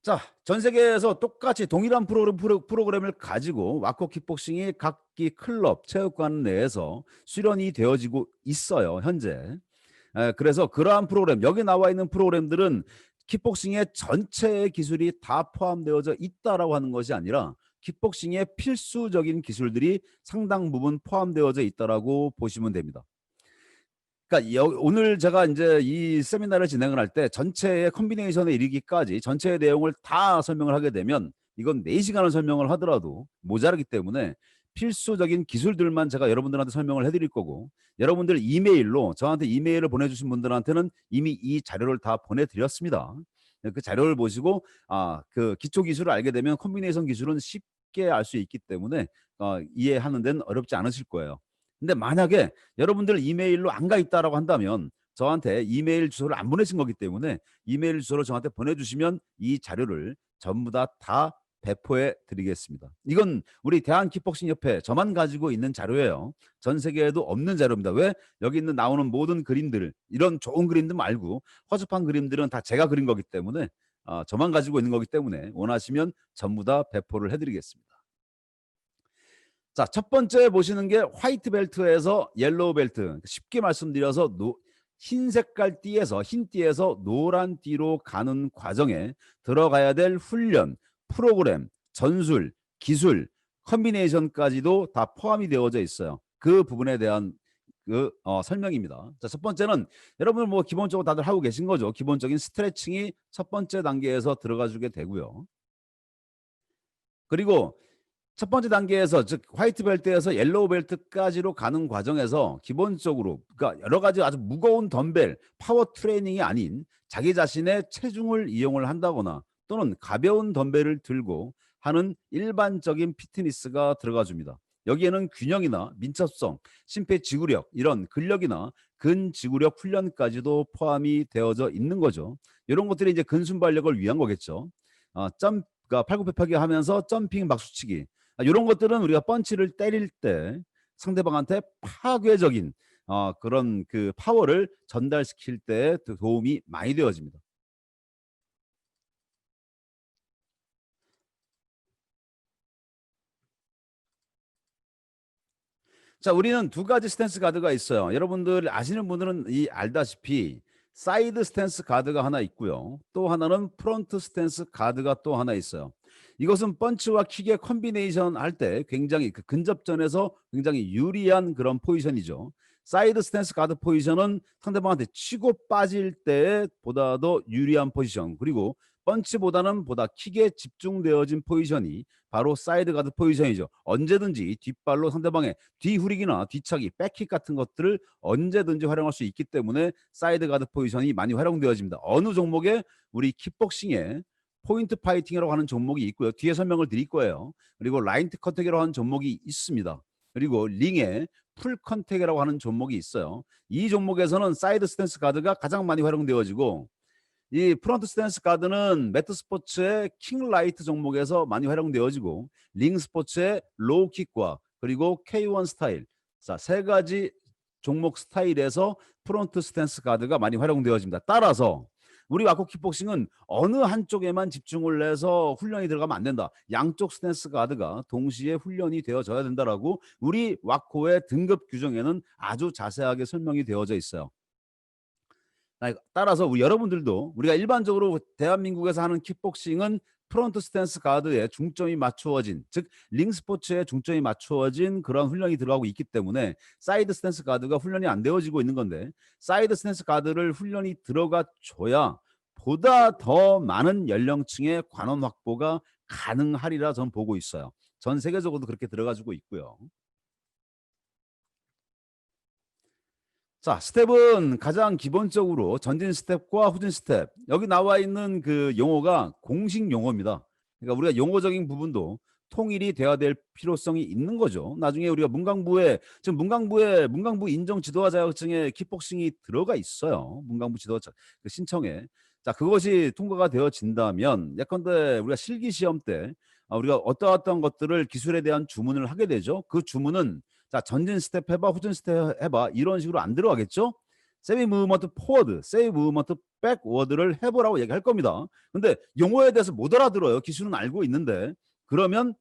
자, 전 세계에서 똑같이 동일한 프로그램을 가지고 왁코 킥복싱이 각기 클럽, 체육관 내에서 수련이 되어지고 있어요, 현재. 그래서 그러한 프로그램, 여기 나와 있는 프로그램들은 킥복싱의 전체의 기술이 다 포함되어져 있다라고 하는 것이 아니라 킥복싱의 필수적인 기술들이 상당 부분 포함되어져 있다라고 보시면 됩니다. 그러니까 오늘 제가 이제 이 세미나를 진행을 할 때 전체의 컨비네이션에 이르기까지 전체의 내용을 다 설명을 하게 되면 이건 4시간을 설명을 하더라도 모자라기 때문에 필수적인 기술들만 제가 여러분들한테 설명을 해드릴 거고, 여러분들 이메일로 저한테 이메일을 보내주신 분들한테는 이미 이 자료를 다 보내드렸습니다. 그 자료를 보시고 그 기초 기술을 알게 되면 컨비네이션 기술은 쉽게 알 수 있기 때문에 이해하는 데는 어렵지 않으실 거예요. 근데 만약에 여러분들 이메일로 안 가 있다라고 한다면 저한테 이메일 주소를 안 보내신 거기 때문에 이메일 주소를 저한테 보내주시면 이 자료를 전부 다 배포해 드리겠습니다. 이건 우리 대한킥복싱협회 저만 가지고 있는 자료예요. 전 세계에도 없는 자료입니다. 왜? 여기 있는 나오는 모든 그림들, 이런 좋은 그림들 말고 허접한 그림들은 다 제가 그린 거기 때문에 저만 가지고 있는 거기 때문에 원하시면 전부 다 배포를 해드리겠습니다. 자, 첫 번째 보시는 게 화이트 벨트에서 옐로우 벨트. 쉽게 말씀드려서 흰 색깔 띠에서, 흰 띠에서 노란 띠로 가는 과정에 들어가야 될 훈련, 프로그램, 전술, 기술, 컨비네이션까지도 다 포함이 되어져 있어요. 그 부분에 대한 설명입니다. 자, 첫 번째는 여러분 뭐 기본적으로 다들 하고 계신 거죠. 기본적인 스트레칭이 첫 번째 단계에서 들어가 주게 되고요. 그리고 첫 번째 단계에서, 즉 화이트 벨트에서 옐로우 벨트까지로 가는 과정에서 기본적으로 그러니까 여러 가지 아주 무거운 덤벨, 파워 트레이닝이 아닌 자기 자신의 체중을 이용을 한다거나 또는 가벼운 덤벨을 들고 하는 일반적인 피트니스가 들어가 줍니다. 여기에는 균형이나 민첩성, 심폐지구력, 이런 근력이나 근지구력 훈련까지도 포함이 되어져 있는 거죠. 이런 것들이 이제 근순발력을 위한 거겠죠. 그러니까 팔굽혀펴기 하면서 점핑 박수치기, 이런 것들은 우리가 펀치를 때릴 때 상대방한테 파괴적인 그런 그 파워를 전달시킬 때 도움이 많이 되어집니다. 자, 우리는 두 가지 스탠스 가드가 있어요. 여러분들 아시는 분들은 알다시피 사이드 스탠스 가드가 하나 있고요. 또 하나는 프론트 스탠스 가드가 또 하나 있어요. 이것은 펀치와 킥의 컨비네이션 할 때 굉장히 그 근접전에서 굉장히 유리한 그런 포지션이죠. 사이드 스탠스 가드 포지션은 상대방한테 치고 빠질 때 보다 더 유리한 포지션, 그리고 펀치보다는 보다 킥에 집중되어진 포지션이 바로 사이드 가드 포지션이죠. 언제든지 뒷발로 상대방의 뒤후리기나 뒤차기, 백킥 같은 것들을 언제든지 활용할 수 있기 때문에 사이드 가드 포지션이 많이 활용되어집니다. 어느 종목에 우리 킥복싱에 포인트 파이팅이라고 하는 종목이 있고요. 뒤에 설명을 드릴 거예요. 그리고 라인트 컨택이라고 하는 종목이 있습니다. 그리고 링에 풀 컨택이라고 하는 종목이 있어요. 이 종목에서는 사이드 스탠스 가드가 가장 많이 활용되어지고, 이 프론트 스탠스 가드는 매트 스포츠의 킹 라이트 종목에서 많이 활용되어지고, 링 스포츠의 로우 킥과 그리고 K1 스타일, 자, 세 가지 종목 스타일에서 프론트 스탠스 가드가 많이 활용되어집니다. 따라서 우리 와코 킥복싱은 어느 한쪽에만 집중을 해서 훈련이 들어가면 안 된다. 양쪽 스탠스 가드가 동시에 훈련이 되어져야 된다라고 우리 와코의 등급 규정에는 아주 자세하게 설명이 되어져 있어요. 따라서 여러분들도 우리가 일반적으로 대한민국에서 하는 킥복싱은 프론트 스탠스 가드에 중점이 맞추어진, 즉 링 스포츠에 중점이 맞추어진 그런 훈련이 들어가고 있기 때문에 사이드 스탠스 가드가 훈련이 안 되어지고 있는 건데, 사이드 스탠스 가드를 훈련이 들어가 줘야 보다 더 많은 연령층의 관원 확보가 가능하리라 저는 보고 있어요. 전 세계적으로도 그렇게 들어가지고 있고요. 자, 스텝은 가장 기본적으로 전진 스텝과 후진 스텝. 여기 나와 있는 그 용어가 공식 용어입니다. 그러니까 우리가 용어적인 부분도 통일이 돼야 될 필요성이 있는 거죠. 나중에 우리가 지금 문광부 인정 지도자 자격증에 킥복싱이 들어가 있어요. 문광부 지도자 그 신청에. 자, 그것이 통과가 되어진다면 예컨대 우리가 실기 시험 때 우리가 어떠한 것들을 기술에 대한 주문을 하게 되죠. 그 주문은 자, 전진 스텝 해봐, 후진 스텝 해봐, 이런 식으로 안 들어가겠죠? 세미 무브먼트 포워드, 세미 무브먼트 백워드를 해보라고 얘기할 겁니다. 근데 용어에 대해서 못 알아들어요. 기술은 알고 있는데. 그러면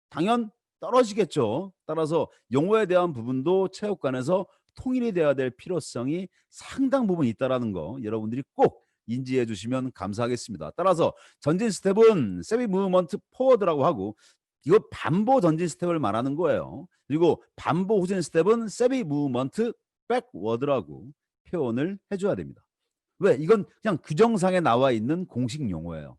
당연 떨어지겠죠. 따라서 용어에 대한 부분도 체육관에서 통일이 돼야 될 필요성이 상당 부분 있다라는 거 여러분들이 꼭 인지해 주시면 감사하겠습니다. 따라서 전진 스텝은 세미 무브먼트 포워드라고 하고, 이거 반보 전진 스텝을 말하는 거예요. 그리고 반보 후진 스텝은 세미 무브먼트 백워드라고 표현을 해줘야 됩니다. 왜? 이건 그냥 규정상에 나와 있는 공식 용어예요.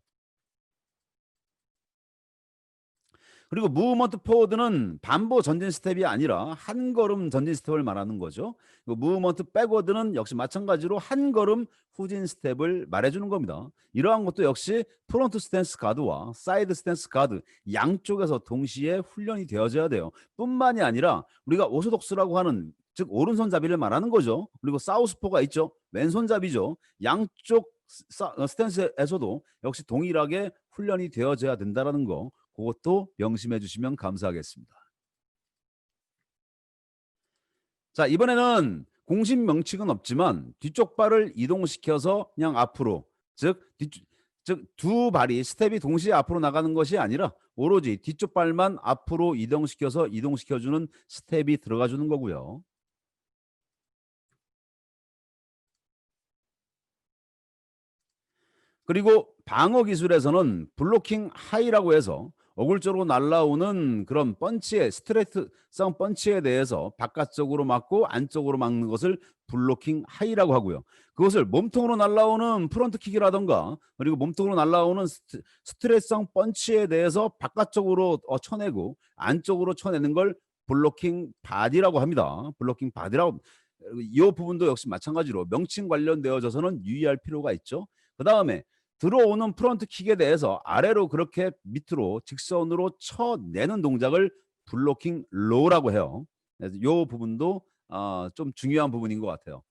그리고 무브먼트 포워드는 반보 전진 스텝이 아니라 한 걸음 전진 스텝을 말하는 거죠. 무브먼트 백워드는 역시 마찬가지로 한 걸음 후진 스텝을 말해주는 겁니다. 이러한 것도 역시 프론트 스탠스 가드와 사이드 스탠스 가드 양쪽에서 동시에 훈련이 되어져야 돼요. 뿐만이 아니라 우리가 오소독스라고 하는, 즉 오른손잡이를 말하는 거죠. 그리고 사우스포가 있죠. 왼손잡이죠. 양쪽 스탠스에서도 역시 동일하게 훈련이 되어져야 된다는 거, 그것도 명심해 주시면 감사하겠습니다. 자, 이번에는 공식 명칭은 없지만 뒤쪽 발을 이동시켜서 그냥 앞으로, 즉 두 발이 스텝이 동시에 앞으로 나가는 것이 아니라 오로지 뒤쪽 발만 앞으로 이동시켜주는 스텝이 들어가주는 거고요. 그리고 방어 기술에서는 블로킹 하이라고 해서 어굴적으로 날라오는 그런 펀치의 스트레이트성 펀치에 대해서 바깥쪽으로 맞고 안쪽으로 막는 것을 블로킹 하이라고 하고요. 그것을 몸통으로 날라오는 프론트킥이라던가 그리고 몸통으로 날라오는 스트레이트성 펀치에 대해서 바깥쪽으로 쳐내고 안쪽으로 쳐내는 걸 블로킹 바디라고 합니다. 블로킹 바디라고, 이 부분도 역시 마찬가지로 명칭 관련되어져서는 유의할 필요가 있죠. 그 다음에 들어오는 프론트 킥에 대해서 아래로 그렇게 밑으로 직선으로 쳐내는 동작을 블로킹 로우라고 해요. 그래서 이 부분도 좀 중요한 부분인 것 같아요.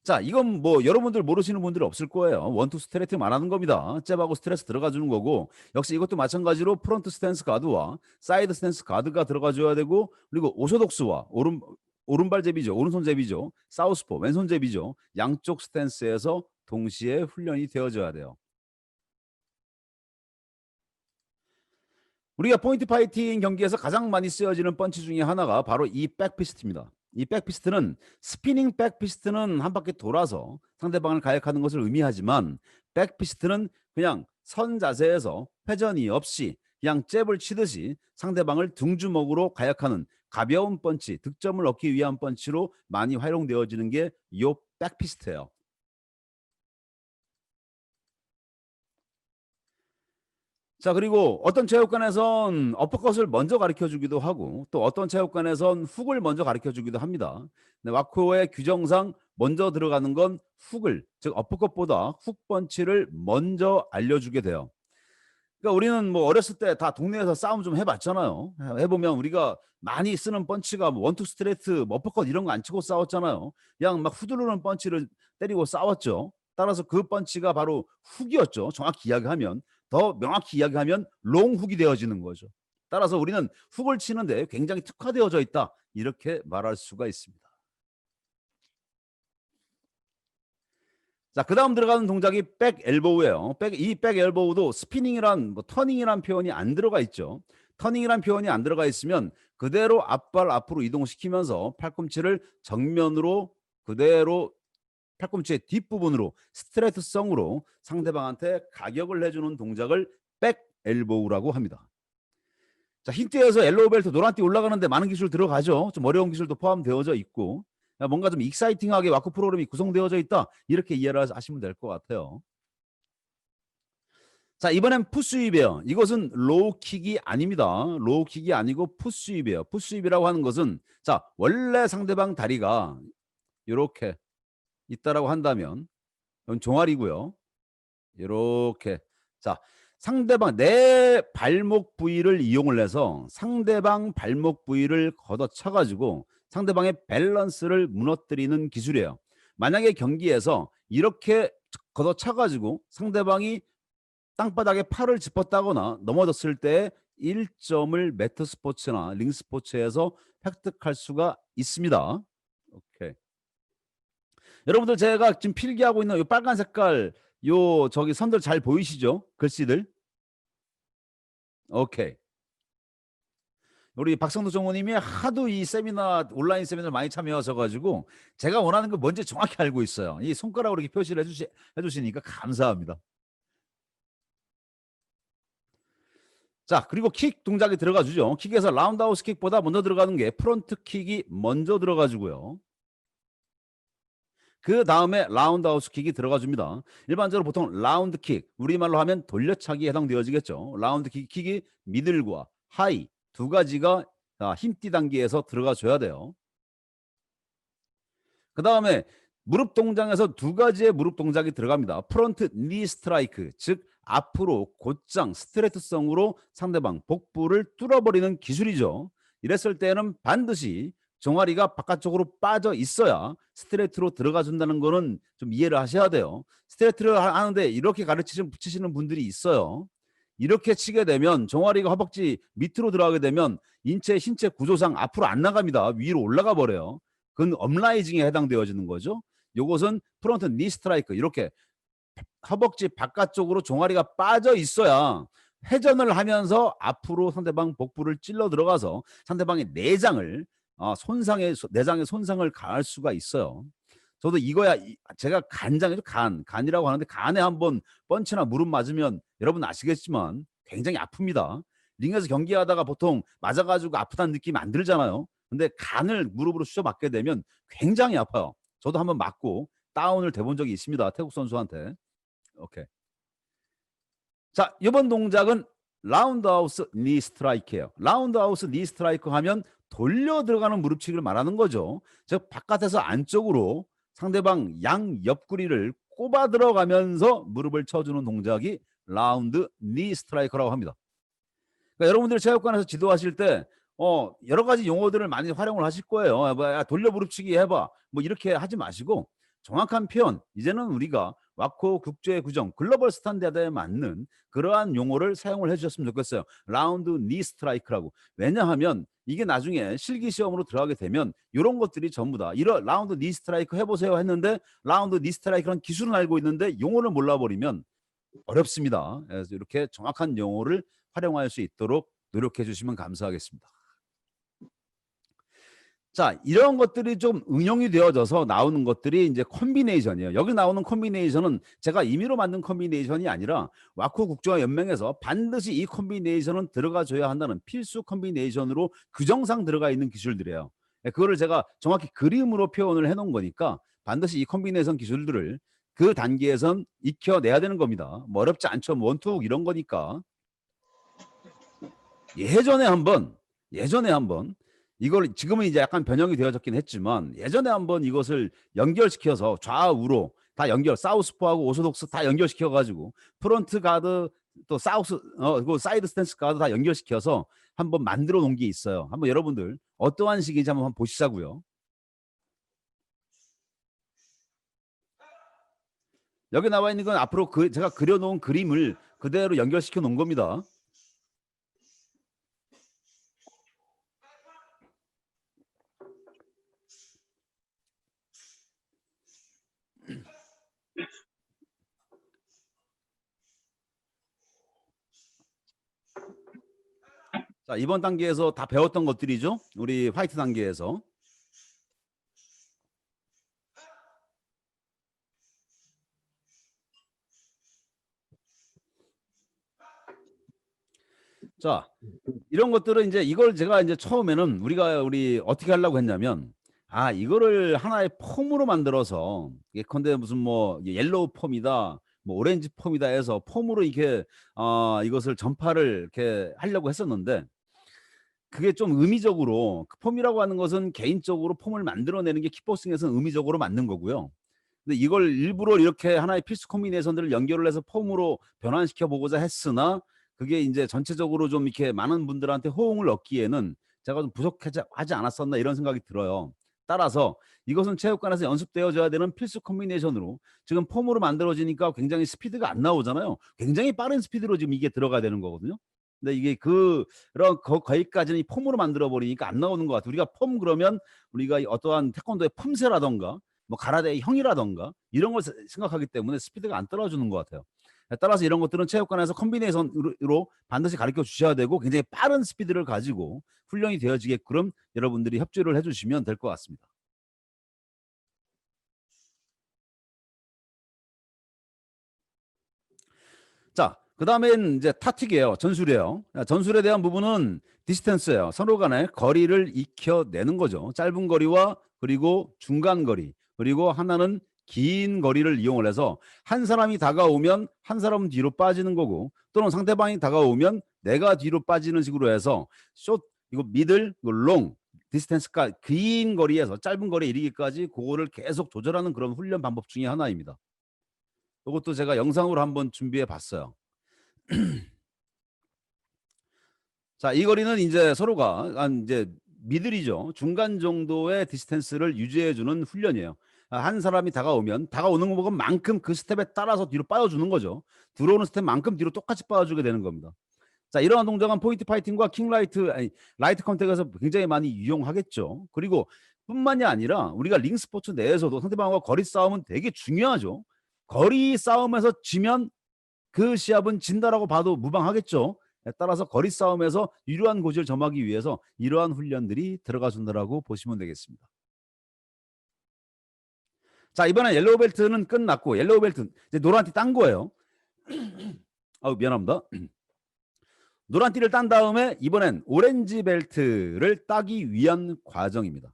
자, 이건 뭐 여러분들 모르시는 분들이 없을 거예요. 원투 스트레이트 말하는 겁니다. 잽하고 스트레스 들어가 주는 거고, 역시 이것도 마찬가지로 프론트 스탠스 가드와 사이드 스탠스 가드가 들어가 줘야 되고, 그리고 오소독스와 오른발 제비죠. 오른손 제비죠. 사우스포 왼손 제비죠. 양쪽 스탠스에서 동시에 훈련이 되어져야 돼요. 우리가 포인트 파이팅 경기에서 가장 많이 쓰여지는 펀치 중에 하나가 바로 이 백피스트입니다. 이 백피스트는 스피닝 백피스트는 한 바퀴 돌아서 상대방을 가역하는 것을 의미하지만, 백피스트는 그냥 선 자세에서 회전이 없이 그냥 잽을 치듯이 상대방을 등주먹으로 가역하는 가벼운 펀치, 득점을 얻기 위한 펀치로 많이 활용되어지는 게 이 백피스트예요. 자, 그리고 어떤 체육관에선 어퍼컷을 먼저 가르쳐 주기도 하고, 또 어떤 체육관에선 훅을 먼저 가르쳐 주기도 합니다. 근데 와코의 규정상 먼저 들어가는 건 훅을, 즉 어퍼컷보다 훅 펀치를 먼저 알려주게 돼요. 그러니까 우리는 뭐 어렸을 때 다 동네에서 싸움 좀 해봤잖아요. 해보면 우리가 많이 쓰는 펀치가 뭐 원투 스트레이트, 뭐 어퍼컷 이런 거 안 치고 싸웠잖아요. 그냥 막 후두르는 펀치를 때리고 싸웠죠. 따라서 그 펀치가 바로 훅이었죠. 정확히 이야기하면, 더 명확히 이야기하면 롱훅이 되어지는 거죠. 따라서 우리는 훅을 치는데 굉장히 특화되어져 있다, 이렇게 말할 수가 있습니다. 자, 그 다음 들어가는 동작이 백 엘보우예요. 이 백 엘보우도 스피닝이란 뭐 터닝이란 표현이 안 들어가 있죠. 터닝이란 표현이 안 들어가 있으면 그대로 앞발 앞으로 이동시키면서 팔꿈치를 정면으로 그대로 팔꿈치의 뒷부분으로 스트레이트성으로 상대방한테 가격을 해주는 동작을 백 엘보우라고 합니다. 자, 흰띠에서 옐로우 벨트 노란띠 올라가는데 많은 기술 들어가죠. 좀 어려운 기술도 포함되어져 있고, 뭔가 좀 익사이팅하게 와크 프로그램이 구성되어져 있다, 이렇게 이해를 하시면 될 것 같아요. 자, 이번엔 푸스윕이에요. 이것은 로우킥이 아닙니다. 로우킥이 아니고 푸스윕이에요. 푸스윕이라고 하는 것은, 자, 원래 상대방 다리가 이렇게 있다라고 한다면 이건 종아리고요. 이렇게, 자, 상대방 내 발목 부위를 이용을 해서 상대방 발목 부위를 걷어차 가지고 상대방의 밸런스를 무너뜨리는 기술이에요. 만약에 경기에서 이렇게 걷어차 가지고 상대방이 땅바닥에 팔을 짚었다거나 넘어졌을 때 1점을 매트 스포츠나 링 스포츠에서 획득할 수가 있습니다. 오케이. 여러분들 제가 지금 필기하고 있는 이 빨간 색깔 요 저기 선들 잘 보이시죠? 글씨들. 오케이. 우리 박성도 정우님이 하도 이 세미나 온라인 세미나 많이 참여하셔가지고 제가 원하는 거 뭔지 정확히 알고 있어요. 이 손가락으로 이렇게 표시를 해주시니까 감사합니다. 자, 그리고 킥 동작이 들어가주죠. 킥에서 라운드하우스 킥보다 먼저 들어가는 게 프론트 킥이 먼저 들어가주고요. 그 다음에 라운드하우스 킥이 들어가줍니다. 일반적으로 보통 라운드 킥, 우리말로 하면 돌려차기에 해당되어지겠죠. 라운드 킥이 미들과 하이 두 가지가 힘띠 단계에서 들어가줘야 돼요. 그 다음에 무릎 동작에서 두 가지의 무릎 동작이 들어갑니다. 프론트 니 스트라이크, 즉 앞으로 곧장 스트레이트성으로 상대방 복부를 뚫어버리는 기술이죠. 이랬을 때는 반드시 종아리가 바깥쪽으로 빠져 있어야 스트레이트로 들어가 준다는 거는 좀 이해를 하셔야 돼요. 스트레이트를 하는데 이렇게 붙이시는 분들이 있어요. 이렇게 치게 되면 종아리가 허벅지 밑으로 들어가게 되면 신체 구조상 앞으로 안 나갑니다. 위로 올라가 버려요. 그건 업라이징에 해당되어지는 거죠. 요것은 프론트 니 스트라이크, 이렇게 허벅지 바깥쪽으로 종아리가 빠져 있어야 회전을 하면서 앞으로 상대방 복부를 찔러 들어가서 상대방의 내장의 손상을 가할 수가 있어요. 저도 이거야, 제가 간장이죠. 간이라고 하는데 간에 한번 펀치나 무릎 맞으면 여러분 아시겠지만 굉장히 아픕니다. 링에서 경기하다가 보통 맞아가지고 아프다는 느낌이 안 들잖아요. 근데 간을 무릎으로 쑤셔 맞게 되면 굉장히 아파요. 저도 한번 맞고 다운을 돼본 적이 있습니다. 태국 선수한테. 오케이. 자, 이번 동작은 라운드하우스 니 스트라이크예요. 라운드하우스 니 스트라이크 하면 돌려 들어가는 무릎치기를 말하는 거죠. 즉 바깥에서 안쪽으로 상대방 양 옆구리를 꼽아 들어가면서 무릎을 쳐주는 동작이 라운드 니 스트라이커라고 합니다. 그러니까 여러분들 체육관에서 지도하실 때 여러 가지 용어들을 많이 활용을 하실 거예요. 야, 돌려 무릎치기 해봐. 뭐 이렇게 하지 마시고 정확한 표현, 이제는 우리가 와코 국제구정 글로벌 스탠다드에 맞는 그러한 용어를 사용을 해주셨으면 좋겠어요. 라운드 니 스트라이크라고. 왜냐하면 이게 나중에 실기시험으로 들어가게 되면 이런 것들이 전부 다 이런 라운드 니 스트라이크 해보세요 했는데 라운드 니 스트라이크라는 기술은 알고 있는데 용어를 몰라버리면 어렵습니다. 그래서 이렇게 정확한 용어를 활용할 수 있도록 노력해 주시면 감사하겠습니다. 자, 이런 것들이 좀 응용이 되어져서 나오는 것들이 이제 콤비네이션이에요. 여기 나오는 콤비네이션은 제가 임의로 만든 콤비네이션이 아니라 와코 국제화 연맹에서 반드시 이 콤비네이션은 들어가 줘야 한다는 필수 콤비네이션으로 규정상 들어가 있는 기술들이에요. 그거를 제가 정확히 그림으로 표현을 해 놓은 거니까 반드시 이 콤비네이션 기술들을 그 단계에선 익혀내야 되는 겁니다. 뭐 어렵지 않죠. 원투 이런 거니까. 예전에 한번 이걸 지금은 이제 약간 변형이 되어졌긴 했지만 예전에 한번 이것을 연결시켜서 좌우로 다 사우스포하고 오소독스 다 연결시켜 가지고 프론트 가드 또 그 사이드 스탠스 가드 다 연결시켜서 한번 만들어 놓은 게 있어요. 한번 여러분들 어떠한 식인지 한번 보시자고요. 여기 나와 있는 건 앞으로 제가 그려놓은 그림을 그대로 연결시켜 놓은 겁니다. 자, 이번 단계에서 다 배웠던 것들이죠. 우리 화이트 단계에서. 자, 이런 것들은 이제 이걸 제가 이제 처음에는 우리 어떻게 하려고 했냐면 이거를 하나의 폼으로 만들어서 예컨대 무슨 뭐 옐로우 폼이다 뭐 오렌지 폼이다 해서 폼으로 이렇게 이것을 전파를 이렇게 하려고 했었는데 그게 좀 의미적으로 폼이라고 하는 것은 개인적으로 폼을 만들어내는 게 킥복싱에서는 의미적으로 맞는 거고요. 근데 이걸 일부러 이렇게 하나의 필수 콤비네이션들을 연결을 해서 폼으로 변환시켜 보고자 했으나 그게 이제 전체적으로 좀 이렇게 많은 분들한테 호응을 얻기에는 제가 좀 부족하지 않았었나 이런 생각이 들어요. 따라서 이것은 체육관에서 연습되어져야 되는 필수 콤비네이션으로 지금 폼으로 만들어지니까 굉장히 스피드가 안 나오잖아요. 굉장히 빠른 스피드로 지금 이게 들어가야 되는 거거든요. 근데 이게 거기까지는 폼으로 만들어 버리니까 안 나오는 것 같아요. 우리가 폼 그러면 우리가 어떠한 태권도의 폼새라던가 뭐 가라데 형이라던가 이런 걸 생각하기 때문에 스피드가 안 떨어지는 것 같아요. 따라서 이런 것들은 체육관에서 컨비네이션으로 반드시 가르쳐 주셔야 되고 굉장히 빠른 스피드를 가지고 훈련이 되어지게끔 여러분들이 협조를 해주시면 될 것 같습니다. 자, 그 다음엔 이제 타틱이에요. 전술이에요. 전술에 대한 부분은 디스턴스예요. 서로 간의 거리를 익혀내는 거죠. 짧은 거리와 그리고 중간 거리, 그리고 하나는 긴 거리를 이용을 해서 한 사람이 다가오면 한 사람은 뒤로 빠지는 거고, 또는 상대방이 다가오면 내가 뒤로 빠지는 식으로 해서 숏, 이거 미들, 이거 롱, 디스턴스가 긴 거리에서 짧은 거리에 이르기까지 그거를 계속 조절하는 그런 훈련 방법 중에 하나입니다. 이것도 제가 영상으로 한번 준비해 봤어요. 자, 이 거리는 이제 서로가 한 이제 미들이죠. 중간 정도의 디스턴스를 유지해주는 훈련이에요. 한 사람이 다가오는 것만큼 그 스텝에 따라서 뒤로 빠져주는 거죠. 들어오는 스텝만큼 뒤로 똑같이 빠져주게 되는 겁니다. 자, 이러한 동작은 포인트 파이팅과 라이트 컨택에서 굉장히 많이 유용하겠죠. 그리고 뿐만이 아니라 우리가 링 스포츠 내에서도 상대방과 거리 싸움은 되게 중요하죠. 거리 싸움에서 지면 그 시합은 진다라고 봐도 무방하겠죠. 따라서 거리 싸움에서 유리한 고지를 점하기 위해서 이러한 훈련들이 들어가 준다라고 보시면 되겠습니다. 자, 이번에 옐로우 벨트는 끝났고, 옐로우 벨트 이제 노란 띠 딴 거예요. 아우, 미안합니다. 노란 띠를 딴 다음에 이번엔 오렌지 벨트를 따기 위한 과정입니다.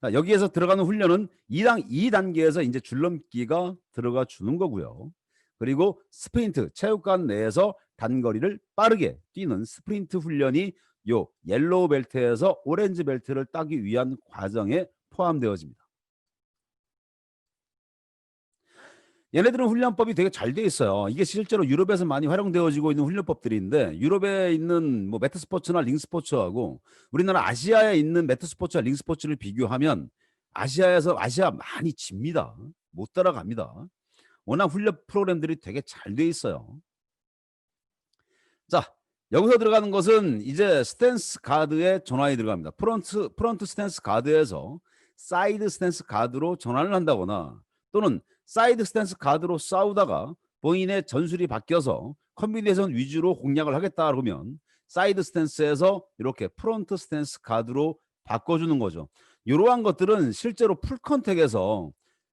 자, 여기에서 들어가는 훈련은 2단계에서 이제 줄넘기가 들어가 주는 거고요. 그리고 스프린트, 체육관 내에서 단거리를 빠르게 뛰는 스프린트 훈련이 요 옐로우 벨트에서 오렌지 벨트를 따기 위한 과정에 포함되어집니다. 얘네들은 훈련법이 되게 잘 돼 있어요. 이게 실제로 유럽에서 많이 활용되어지고 있는 훈련법들인데, 유럽에 있는 뭐 매트 스포츠나 링 스포츠하고 우리나라 아시아에 있는 매트 스포츠와 링 스포츠를 비교하면 아시아 많이 집니다. 못 따라갑니다. 워낙 훈련 프로그램들이 되게 잘 돼 있어요. 자, 여기서 들어가는 것은 이제 스탠스 가드에 전환이 들어갑니다. 프론트 스탠스 가드에서 사이드 스탠스 가드로 전환을 한다거나, 또는 사이드 스탠스 가드로 싸우다가 본인의 전술이 바뀌어서 컨비네이션 위주로 공략을 하겠다 그러면 사이드 스탠스에서 이렇게 프론트 스탠스 가드로 바꿔주는 거죠. 이러한 것들은 실제로 풀 컨택에서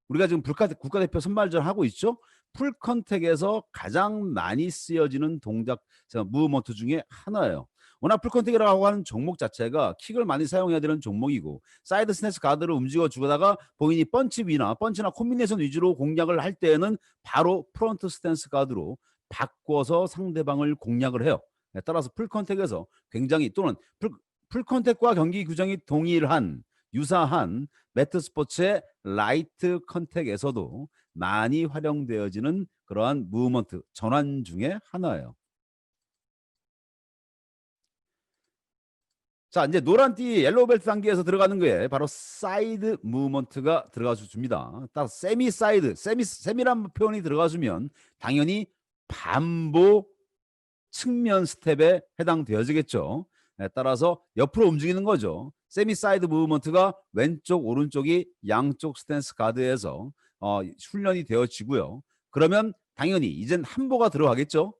우리가 지금 국가대표 선발전 하고 있죠. 풀 컨택에서 가장 많이 쓰여지는 동작, 무브먼트 중에 하나예요. 워낙 풀 컨택이라고 하는 종목 자체가 킥을 많이 사용해야 되는 종목이고, 사이드 스탠스 가드를 움직여 주다가 본인이 펀치나 콤비네이션 위주로 공략을 할 때에는 바로 프론트 스탠스 가드로 바꿔서 상대방을 공략을 해요. 따라서 풀 컨택에서 굉장히, 또는 풀 컨택과 경기 규정이 유사한 매트 스포츠의 라이트 컨택에서도 많이 활용되어지는 그러한 무브먼트 전환 중에 하나예요. 자, 이제 노란 띠 옐로우 벨트 단계에서 들어가는 거에 바로 사이드 무브먼트가 들어가 줍니다. 딱 세미란 표현이 들어가 주면 당연히 반보 측면 스텝에 해당되어지겠죠. 따라서 옆으로 움직이는 거죠. 세미 사이드 무브먼트가 왼쪽 오른쪽이 양쪽 스탠스 가드에서 훈련이 되어지고요. 그러면 당연히 이젠 한보가 들어가겠죠.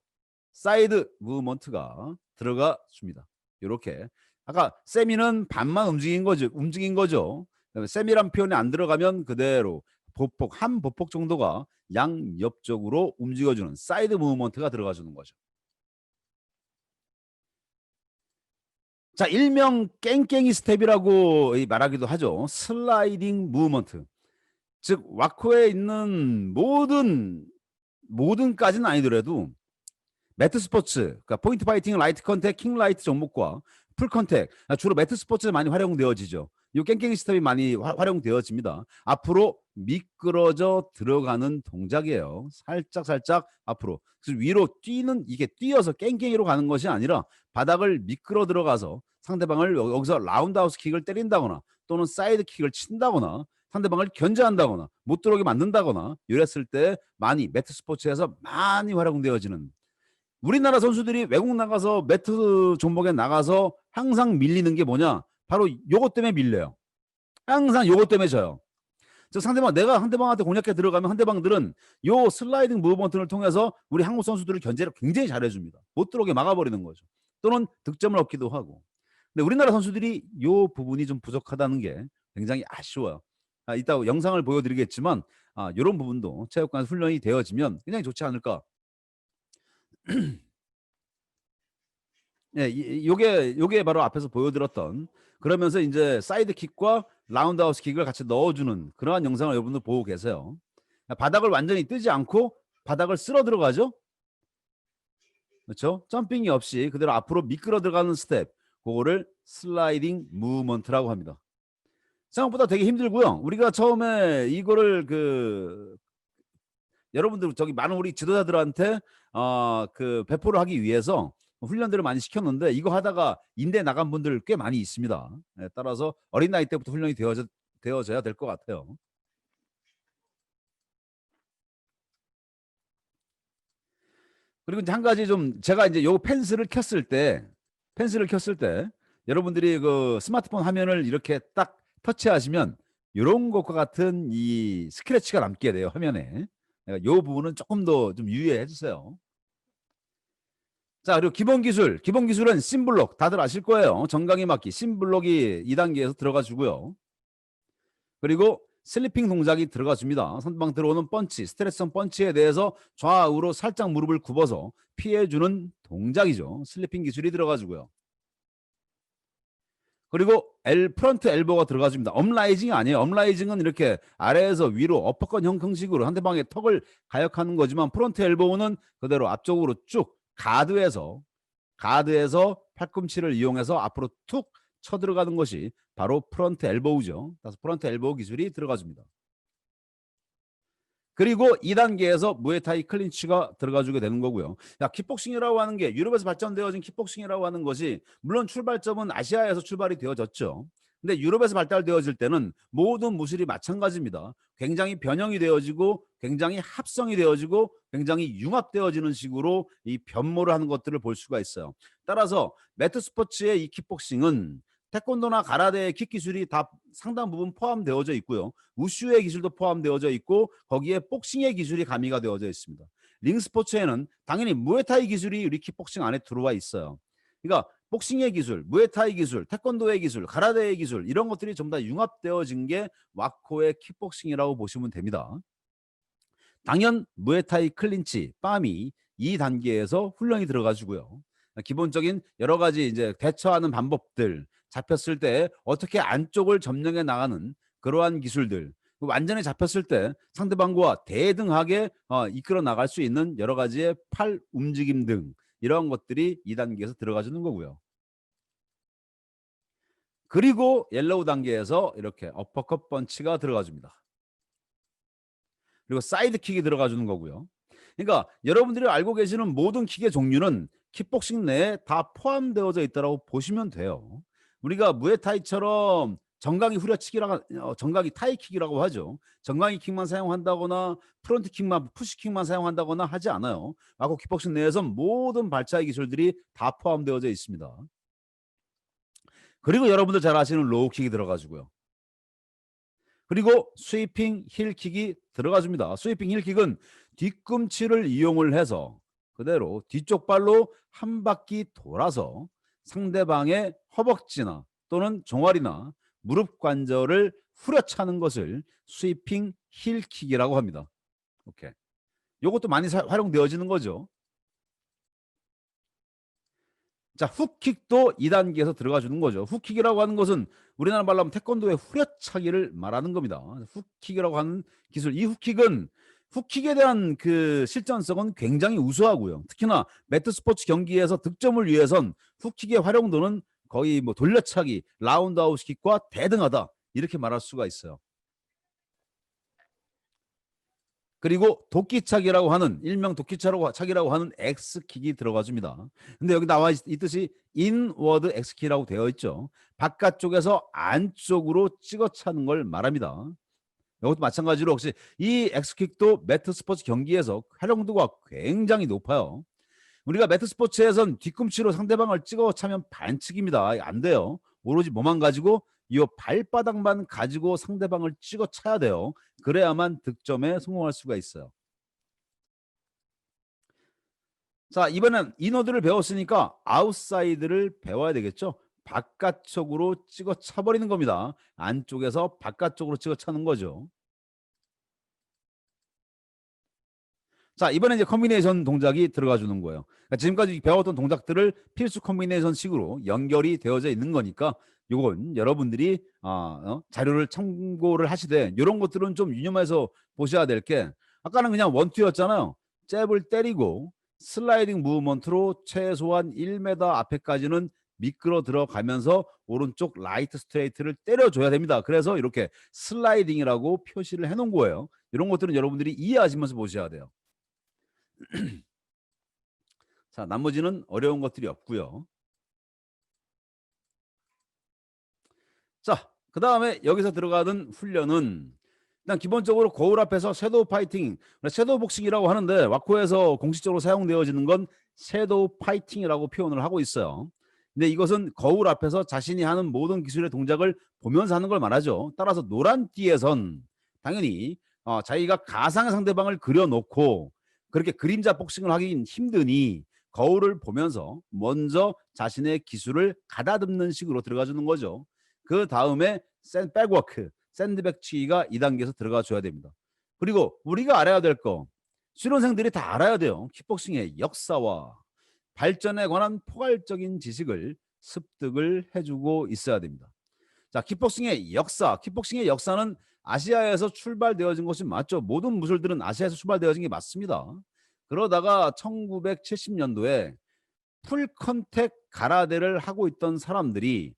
사이드 무브먼트가 들어가 줍니다. 이렇게 아까 세미는 반만 움직인 거죠. 세미란 표현이 안 들어가면 그대로 한 보폭 정도가 양옆쪽으로 움직여주는 사이드 무브먼트가 들어가 주는 거죠. 자, 일명 깽깽이 스텝이라고 말하기도 하죠. 슬라이딩 무브먼트. 즉 와코에 있는 모든까지는 아니더라도 매트 스포츠, 그러니까 포인트 파이팅, 라이트 컨택, 킹 라이트 종목과 풀 컨택, 주로 매트 스포츠에 많이 활용되어지죠. 이 깽깽이 스텝이 많이 활용되어집니다. 앞으로 미끄러져 들어가는 동작이에요. 살짝 앞으로. 그래서 위로 이게 뛰어서 깽깽이로 가는 것이 아니라 바닥을 미끄러 들어가서 상대방을 여기서 라운드하우스 킥을 때린다거나, 또는 사이드 킥을 친다거나, 상대방을 견제한다거나, 못 들어오게 만든다거나, 이랬을 때 많이 매트 스포츠에서 많이 활용되어지는, 우리나라 선수들이 외국 나가서 매트 종목에 나가서 항상 밀리는 게 뭐냐? 바로 요것 때문에 밀려요. 항상 요것 때문에 져요. 즉 내가 상대방한테 공략해 들어가면 상대방들은 요 슬라이딩 무브먼트를 통해서 우리 한국 선수들을 견제를 굉장히 잘해줍니다. 못 들어오게 막아버리는 거죠. 또는 득점을 얻기도 하고. 근데 우리나라 선수들이 요 부분이 좀 부족하다는 게 굉장히 아쉬워요. 이따 영상을 보여드리겠지만 이런 부분도 체육관 훈련이 되어지면 굉장히 좋지 않을까. 예, 요게 바로 앞에서 보여드렸던, 그러면서 이제 사이드킥과 라운드하우스 킥을 같이 넣어주는 그러한 영상을 여러분들 보고 계세요. 바닥을 완전히 뜨지 않고 바닥을 쓸어 들어가죠. 그렇죠? 점핑이 없이 그대로 앞으로 미끄러 들어가는 스텝, 그거를 슬라이딩 무브먼트라고 합니다. 생각보다 되게 힘들고요. 우리가 처음에 이거를 여러분들 많은 우리 지도자들한테 배포를 하기 위해서 훈련들을 많이 시켰는데, 이거 하다가 인대 나간 분들 꽤 많이 있습니다. 따라서 어린 나이 때부터 훈련이 되어져야 될 것 같아요. 그리고 이제 한 가지 제가 이제 요 펜스를 켰을 때 여러분들이 그 스마트폰 화면을 이렇게 딱 터치하시면 이런 것과 같은 이 스크래치가 남게 돼요, 화면에. 요 부분은 조금 더 좀 유의해 주세요. 자, 그리고 기본기술은 심블록, 다들 아실 거예요. 정강이 맞기, 심블록이 2단계에서 들어가 주고요. 그리고 슬리핑 동작이 들어가 줍니다. 상대방 들어오는 펀치, 스트레스성 펀치에 대해서 좌우로 살짝 무릎을 굽어서 피해주는 동작이죠. 슬리핑 기술이 들어가 주고요. 그리고 프런트 엘보가 들어가 줍니다. 업라이징이 아니에요. 업라이징은 이렇게 아래에서 위로 어퍼컷 형식으로 상대방의 턱을 가역하는 거지만, 프런트 엘보는 그대로 앞쪽으로 쭉 가드에서 팔꿈치를 이용해서 앞으로 툭 쳐들어가는 것이 바로 프런트 엘보우죠. 그래서 프런트 엘보우 기술이 들어가 줍니다. 그리고 2단계에서 무에타이 클린치가 들어가주게 되는 거고요. 킥복싱이라고 하는 게, 유럽에서 발전되어진 킥복싱이라고 하는 것이, 물론 출발점은 아시아에서 출발이 되어졌죠. 근데 유럽에서 발달되어질 때는 모든 무술이 마찬가지입니다. 굉장히 변형이 되어지고, 굉장히 합성이 되어지고, 굉장히 융합되어지는 식으로 이 변모를 하는 것들을 볼 수가 있어요. 따라서 매트 스포츠의 이 킥복싱은 태권도나 가라데의 킥 기술이 다 상당 부분 포함되어져 있고요. 우슈의 기술도 포함되어져 있고, 거기에 복싱의 기술이 가미가 되어져 있습니다. 링 스포츠에는 당연히 무에타이 기술이 우리 킥복싱 안에 들어와 있어요. 그러니까 복싱의 기술, 무에타이 기술, 태권도의 기술, 가라데의 기술, 이런 것들이 전부 다 융합되어진 게 와코의 킥복싱이라고 보시면 됩니다. 당연 무에타이 클린치, 빰이 2단계에서 훈련이 들어가지고요. 기본적인 여러 가지 이제 대처하는 방법들, 잡혔을 때 어떻게 안쪽을 점령해 나가는 그러한 기술들, 완전히 잡혔을 때 상대방과 대등하게 이끌어 나갈 수 있는 여러 가지의 팔 움직임 등, 이러한 것들이 2단계에서 들어가 주는 거고요. 그리고 옐로우 단계에서 이렇게 어퍼컷 펀치가 들어가 줍니다. 그리고 사이드 킥이 들어가 주는 거고요. 그러니까 여러분들이 알고 계시는 모든 킥의 종류는 킥복싱 내에 다 포함되어져 있다고 보시면 돼요. 우리가 무에타이처럼 정강이 후려치기라고, 정강이 타이킥이라고 하죠. 정강이 킥만 사용한다거나 프론트 킥만, 푸시 킥만 사용한다거나 하지 않아요. 와코 킥복싱 내에서 모든 발차기 기술들이 다 포함되어져 있습니다. 그리고 여러분들 잘 아시는 로우킥이 들어가지고요. 그리고 스위핑 힐킥이 들어가 줍니다. 스위핑 힐킥은 뒤꿈치를 이용을 해서 그대로 뒤쪽 발로 한 바퀴 돌아서 상대방의 허벅지나 또는 종아리나 무릎 관절을 후려차는 것을 스위핑 힐킥이라고 합니다. 오케이. 요것도 많이 활용되어지는 거죠. 자, 훅킥도 2단계에서 들어가 주는 거죠. 훅킥이라고 하는 것은 우리나라 말로 하면 태권도의 후려차기를 말하는 겁니다. 훅킥이라고 하는 기술, 이 훅킥에 대한 그 실전성은 굉장히 우수하고요. 특히나 매트 스포츠 경기에서 득점을 위해선 훅킥의 활용도는 거의 뭐 돌려차기, 라운드하우스 킥과 대등하다, 이렇게 말할 수가 있어요. 그리고 도끼차기라고 하는, 일명 도끼차기라고 하는 X킥이 들어가 줍니다. 근데 여기 나와 있듯이 인워드 X킥이라고 되어 있죠. 바깥쪽에서 안쪽으로 찍어 차는 걸 말합니다. 이것도 마찬가지로 혹시 이 X킥도 매트 스포츠 경기에서 활용도가 굉장히 높아요. 우리가 매트 스포츠에선 뒤꿈치로 상대방을 찍어 차면 반칙입니다. 안 돼요. 오로지 몸만 가지고 이 발바닥만 가지고 상대방을 찍어 차야 돼요. 그래야만 득점에 성공할 수가 있어요. 자, 이번엔 이너드를 배웠으니까 아웃사이드를 배워야 되겠죠. 바깥쪽으로 찍어 차버리는 겁니다. 안쪽에서 바깥쪽으로 찍어 차는 거죠. 자, 이번에 이제 컨비네이션 동작이 들어가 주는 거예요. 그러니까 지금까지 배웠던 동작들을 필수 컨비네이션 식으로 연결이 되어져 있는 거니까 요건 여러분들이 자료를 참고를 하시되 이런 것들은 좀 유념해서 보셔야 될 게, 아까는 그냥 원투였잖아요. 잽을 때리고 슬라이딩 무브먼트로 최소한 1m 앞에까지는 미끄러 들어가면서 오른쪽 라이트 스트레이트를 때려줘야 됩니다. 그래서 이렇게 슬라이딩이라고 표시를 해놓은 거예요. 이런 것들은 여러분들이 이해하시면서 보셔야 돼요. 자, 나머지는 어려운 것들이 없고요. 자, 그 다음에 여기서 들어가는 훈련은 일단 기본적으로 거울 앞에서 섀도우 파이팅, 섀도우 복싱이라고 하는데 와코에서 공식적으로 사용되어지는 건 섀도우 파이팅이라고 표현을 하고 있어요. 근데 이것은 거울 앞에서 자신이 하는 모든 기술의 동작을 보면서 하는 걸 말하죠. 따라서 노란 띠에선 당연히 자기가 가상의 상대방을 그려놓고 그렇게 그림자 복싱을 하긴 힘드니 거울을 보면서 먼저 자신의 기술을 가다듬는 식으로 들어가 주는 거죠. 그 다음에 백워크, 샌드백 치기가 2단계에서 들어가 줘야 됩니다. 그리고 우리가 알아야 될 거, 수련생들이 다 알아야 돼요. 킥복싱의 역사와 발전에 관한 포괄적인 지식을 습득을 해주고 있어야 됩니다. 자, 킥복싱의 역사는 아시아에서 출발되어진 것이 맞죠. 모든 무술들은 아시아에서 출발되어진 게 맞습니다. 그러다가 1970년도에 풀 컨택 가라데를 하고 있던 사람들이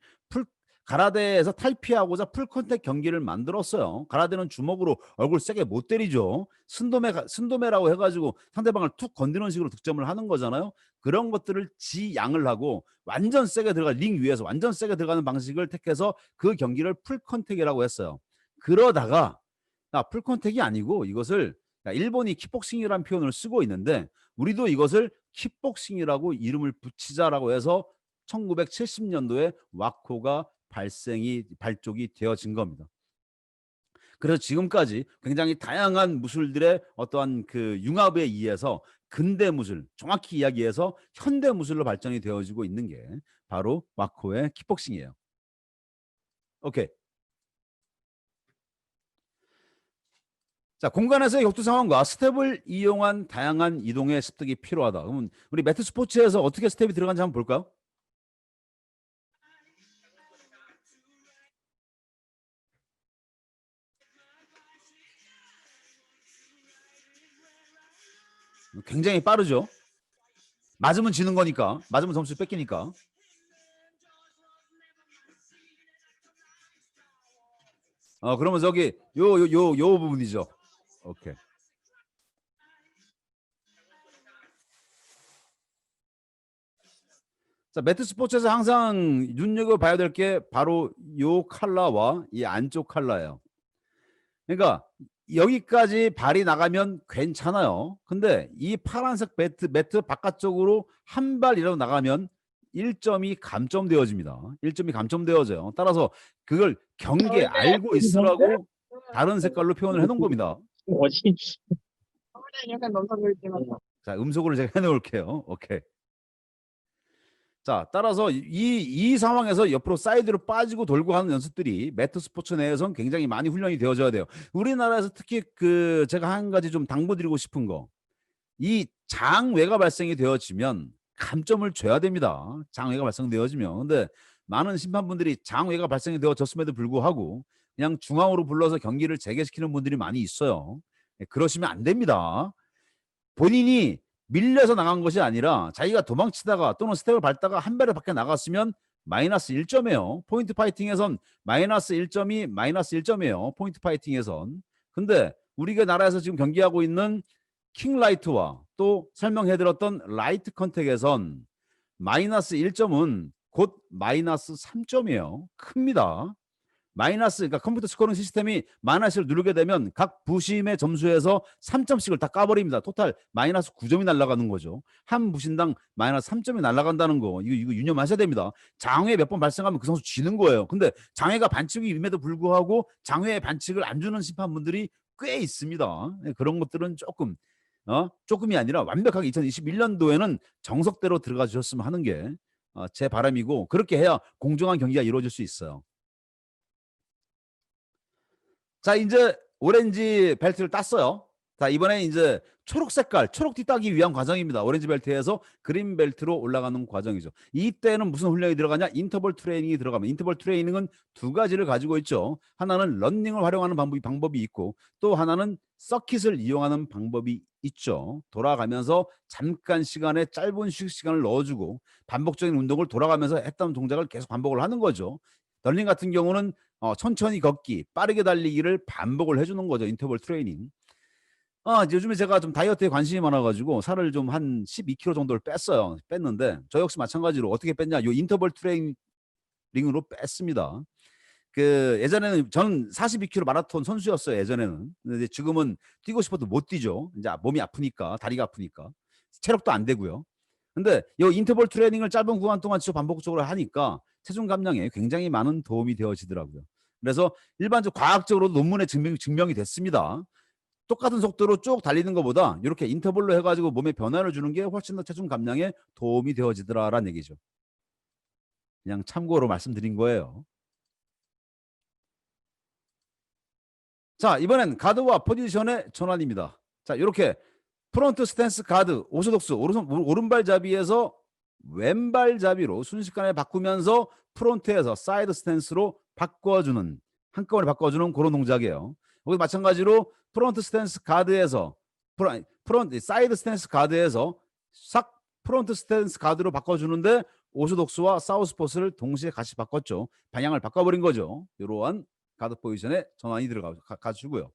가라데에서 탈피하고자 풀 컨택 경기를 만들었어요. 가라데는 주먹으로 얼굴 세게 못 때리죠. 순도매라고 해가지고 상대방을 툭 건드는 식으로 득점을 하는 거잖아요. 그런 것들을 지양을 하고 완전 세게 링 위에서 완전 세게 들어가는 방식을 택해서 그 경기를 풀 컨택이라고 했어요. 그러다가 풀 컨택이 아니고 이것을 일본이 킥복싱이라는 표현을 쓰고 있는데 우리도 이것을 킥복싱이라고 이름을 붙이자라고 해서 1970년도에 와코가 발족이 되어진 겁니다. 그래서 지금까지 굉장히 다양한 무술들의 어떠한 그 융합에 의해서 근대 무술, 정확히 이야기해서 현대 무술로 발전이 되어지고 있는 게 바로 와코의 킥복싱이에요. 오케이. 자, 공간에서의 격투 상황과 스텝을 이용한 다양한 이동의 습득이 필요하다. 그러면 우리 매트 스포츠에서 어떻게 스텝이 들어간지 한번 볼까요? 굉장히 빠르죠. 맞으면 지는 거니까. 맞으면 점수 뺏기니까. 그러면 저기 요 부분이죠. 오케이. 자, 매트 스포츠에서 항상 눈여겨봐야 될 게 바로 요 컬러와 이 안쪽 컬러예요. 그러니까 여기까지 발이 나가면 괜찮아요. 근데 이 파란색 매트 바깥쪽으로 한 발이라도 나가면 1점이 감점되어집니다. 1점이 감점되어져요. 따라서 그걸 경계 알고 있으라고 다른 색깔로 표현을 해놓은 겁니다. 뭐지? 약간 넘사벽이 자, 음속으로 제가 해놓을게요. 오케이. 자, 따라서 이 상황에서 옆으로 사이드로 빠지고 돌고 하는 연습들이 매트 스포츠 내에선 굉장히 많이 훈련이 되어져야 돼요. 우리나라에서 특히 제가 한 가지 좀 당부드리고 싶은 거, 이 장외가 발생이 되어지면 감점을 줘야 됩니다. 장외가 발생되어지면. 근데 많은 심판분들이 장외가 발생이 되어졌음에도 불구하고 그냥 중앙으로 불러서 경기를 재개시키는 분들이 많이 있어요. 그러시면 안 됩니다. 본인이 밀려서 나간 것이 아니라 자기가 도망치다가 또는 스텝을 밟다가 한 발을 밖에 나갔으면 마이너스 1점이에요. 포인트 파이팅에선 마이너스 1점이 마이너스 1점이에요. 포인트 파이팅에선. 근데 우리가 나라에서 지금 경기하고 있는 킹라이트와 또 설명해드렸던 라이트 컨택에선 마이너스 1점은 곧 마이너스 3점이에요. 큽니다. 마이너스, 그러니까 컴퓨터 스코어링 시스템이 마이너스를 누르게 되면 각 부심의 점수에서 3점씩을 다 까버립니다. 토탈 마이너스 9점이 날아가는 거죠. 한 부심당 마이너스 3점이 날아간다는 거, 이거 유념하셔야 됩니다. 장애 몇 번 발생하면 그 선수 지는 거예요. 근데 장애가 반칙임에도 불구하고 장애의 반칙을 안 주는 심판분들이 꽤 있습니다. 그런 것들은 조금이 아니라 완벽하게 2021년도에는 정석대로 들어가 주셨으면 하는 게 제 바람이고, 그렇게 해야 공정한 경기가 이루어질 수 있어요. 자, 이제 오렌지 벨트를 땄어요. 자, 이번에 이제 초록 색깔, 초록 띠 따기 위한 과정입니다. 오렌지 벨트에서 그린 벨트로 올라가는 과정이죠. 이때는 무슨 훈련이 들어가냐? 인터벌 트레이닝이 들어가면, 인터벌 트레이닝은 두 가지를 가지고 있죠. 하나는 런닝을 활용하는 방법이 있고, 또 하나는 서킷을 이용하는 방법이 있죠. 돌아가면서 잠깐 시간에 짧은 휴식 시간을 넣어주고 반복적인 운동을 돌아가면서 했던 동작을 계속 반복을 하는 거죠. 런닝 같은 경우는 천천히 걷기, 빠르게 달리기를 반복을 해주는 거죠. 인터벌 트레이닝. 요즘에 제가 좀 다이어트에 관심이 많아가지고 살을 좀 한 12kg 정도를 뺐어요. 뺐는데 저 역시 마찬가지로 어떻게 뺐냐? 요 인터벌 트레이닝으로 뺐습니다. 그 예전에는 저는 42km 마라톤 선수였어요. 예전에는. 근데 이제 지금은 뛰고 싶어도 못 뛰죠. 이제 몸이 아프니까, 다리가 아프니까, 체력도 안 되고요. 근데 이 인터벌 트레이닝을 짧은 구간 동안 지속 반복적으로 하니까 체중 감량에 굉장히 많은 도움이 되어지더라고요. 그래서 일반적 과학적으로 논문에 증명이 됐습니다. 똑같은 속도로 쭉 달리는 것보다 이렇게 인터벌로 해가지고 몸에 변화를 주는 게 훨씬 더 체중 감량에 도움이 되어지더라라는 얘기죠. 그냥 참고로 말씀드린 거예요. 자, 이번엔 가드와 포지션의 전환입니다. 자, 이렇게 프론트 스탠스 가드, 오소독스, 오른발잡이에서 왼발잡이로 순식간에 바꾸면서 프론트에서 사이드 스탠스로 바꿔주는, 한꺼번에 바꿔주는 그런 동작이에요. 여기 마찬가지로 프론트 스탠스 가드에서 사이드 스탠스 가드에서 싹 프론트 스탠스 가드로 바꿔주는데 오소독스와 사우스포스를 동시에 같이 바꿨죠. 방향을 바꿔버린 거죠. 이러한 가드 포지션에 전환이 들어가주고요.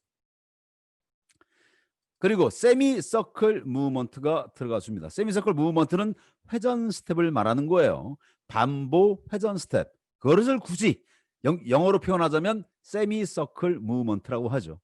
그리고 세미 서클 무브먼트가 들어가줍니다. 세미 서클 무브먼트는 회전 스텝을 말하는 거예요. 반보 회전 스텝. 그것을 굳이 영어로 표현하자면 세미 서클 무브먼트라고 하죠.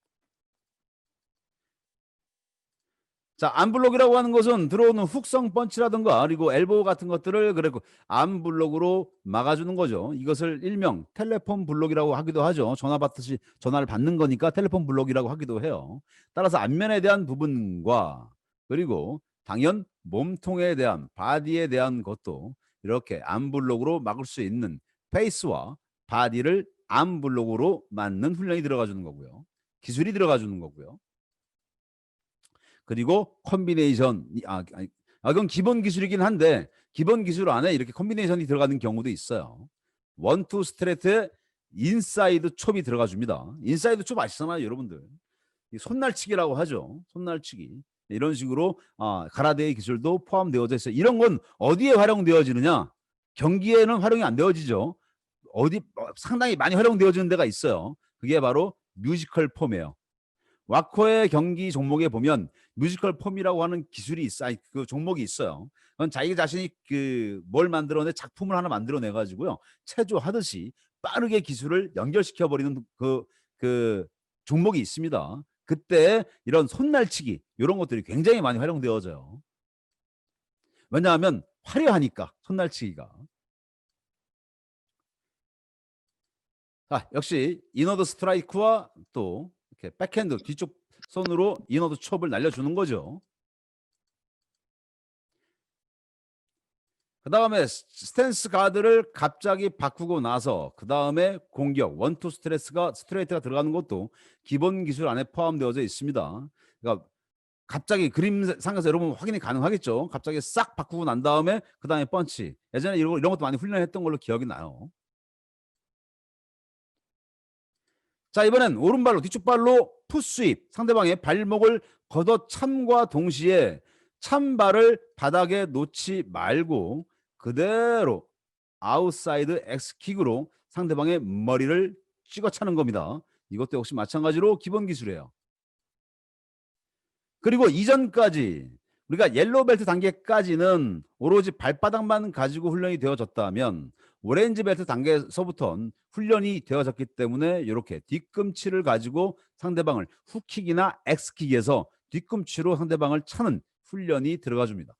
자, 암블록이라고 하는 것은 들어오는 훅성 펀치라든가 그리고 엘보우 같은 것들을 그리고 암블록으로 막아주는 거죠. 이것을 일명 텔레폰 블록이라고 하기도 하죠. 전화 받듯이 전화를 받는 거니까 텔레폰 블록이라고 하기도 해요. 따라서 안면에 대한 부분과 그리고 당연 몸통에 대한 바디에 대한 것도 이렇게 암블록으로 막을 수 있는 페이스와 바디를 암블록으로 맞는 훈련이 들어가 주는 거고요. 기술이 들어가 주는 거고요. 그리고 컨비네이션, 이건 기본 기술이긴 한데 기본 기술 안에 이렇게 컨비네이션이 들어가는 경우도 있어요. 원투 스트레이트에 인사이드 촉이 들어가 줍니다. 인사이드 촉 아시잖아요, 여러분들. 손날치기라고 하죠. 손날치기. 이런 식으로 가라데의 기술도 포함되어져 있어요. 이런 건 어디에 활용되어지느냐? 경기에는 활용이 안 되어지죠. 상당히 많이 활용되어지는 데가 있어요. 그게 바로 뮤지컬 폼이에요. 와커의 경기 종목에 보면 뮤지컬 폼이라고 하는 기술이 있어, 그 종목이 있어요. 그건 자기 자신이 뭘 만들어내, 작품을 하나 만들어내 가지고요, 체조하듯이 빠르게 기술을 연결시켜 버리는 그 종목이 있습니다. 그때 이런 손날치기 이런 것들이 굉장히 많이 활용되어져요. 왜냐하면 화려하니까 손날치기가. 역시 이너드 스트라이크와 또 이렇게 백핸드 뒤쪽 손으로 이너드 첩을 날려주는 거죠. 그 다음에 스탠스 가드를 갑자기 바꾸고 나서 그 다음에 공격 원투 스트레이트가 들어가는 것도 기본 기술 안에 포함되어져 있습니다. 그러니까 갑자기 그림상에서 여러분 확인이 가능하겠죠. 갑자기 싹 바꾸고 난 다음에 그 다음에 펀치. 예전에 이런 것도 많이 훈련했던 걸로 기억이 나요. 자, 이번엔 오른발로 뒤쪽 발로 풋스윕, 상대방의 발목을 걷어참과 동시에 참발을 바닥에 놓지 말고 그대로 아웃사이드 엑스킥으로 상대방의 머리를 찍어 차는 겁니다. 이것도 역시 마찬가지로 기본 기술이에요. 그리고 이전까지 우리가 옐로우 벨트 단계까지는 오로지 발바닥만 가지고 훈련이 되어졌다면 오렌지 벨트 단계에서부터 훈련이 되어졌기 때문에 이렇게 뒤꿈치를 가지고 상대방을 훅킥이나 엑스킥에서 뒤꿈치로 상대방을 차는 훈련이 들어가 줍니다.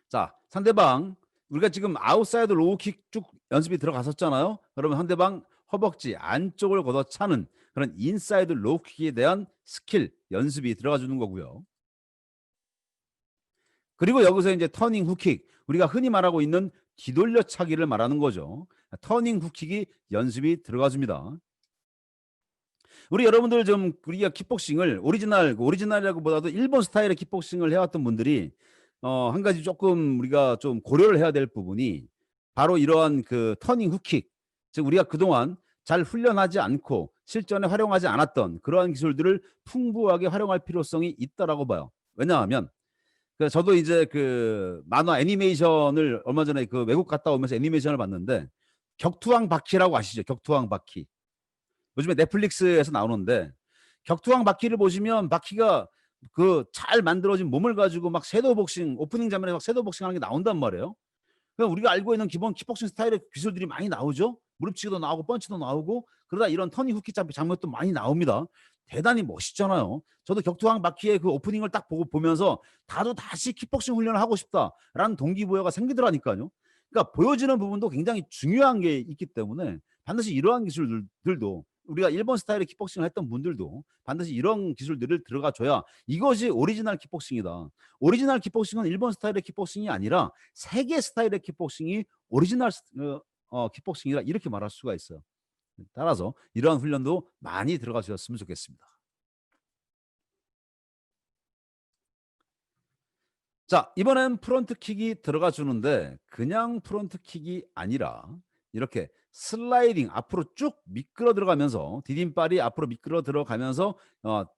자, 상대방 우리가 지금 아웃사이드 로우킥 쭉 연습이 들어갔었잖아요. 그러면 상대방 허벅지 안쪽을 걷어 차는 그런 인사이드 로우킥에 대한 스킬 연습이 들어가 주는 거고요. 그리고 여기서 이제 터닝 훅킥, 우리가 흔히 말하고 있는 뒤돌려차기를 말하는 거죠. 터닝 훅킥이 연습이 들어가 줍니다. 우리 여러분들 좀 우리가 킥복싱을 오리지널이라고보다도 일본 스타일의 킥복싱을 해왔던 분들이 한 가지 조금 우리가 좀 고려를 해야 될 부분이 바로 이러한 그 터닝 훅킥, 즉 우리가 그동안 잘 훈련하지 않고 실전에 활용하지 않았던 그러한 기술들을 풍부하게 활용할 필요성이 있다라고 봐요. 왜냐하면 저도 이제 그 만화 애니메이션을 얼마 전에 그 외국 갔다 오면서 애니메이션을 봤는데 격투왕 바퀴라고 아시죠? 격투왕 바퀴. 요즘에 넷플릭스에서 나오는데 격투왕 바퀴를 보시면 바퀴가 그 잘 만들어진 몸을 가지고 막 섀도우 복싱 오프닝 장면에 막 섀도우 복싱 하는 게 나온단 말이에요. 그냥 우리가 알고 있는 기본 킥복싱 스타일의 기술들이 많이 나오죠. 무릎치기도 나오고 펀치도 나오고 그러다 이런 터닝 후킥 장면도 많이 나옵니다. 대단히 멋있잖아요. 저도 격투왕 바퀴의 그 오프닝을 딱 보면서 다시 킥복싱 훈련을 하고 싶다라는 동기부여가 생기더라니까요. 그러니까 보여지는 부분도 굉장히 중요한 게 있기 때문에 반드시 이러한 기술들도 우리가 일본 스타일의 킥복싱을 했던 분들도 반드시 이런 기술들을 들어가 줘야 이것이 오리지널 킥복싱이다. 오리지널 킥복싱은 일본 스타일의 킥복싱이 아니라 세계 스타일의 킥복싱이 오리지널 킥복싱이라 이렇게 말할 수가 있어요. 따라서 이러한 훈련도 많이 들어가 주셨으면 좋겠습니다. 자, 이번엔 프론트킥이 들어가 주는데 그냥 프론트킥이 아니라 이렇게 슬라이딩 앞으로 쭉 미끄러 들어가면서 디딤발이 앞으로 미끄러 들어가면서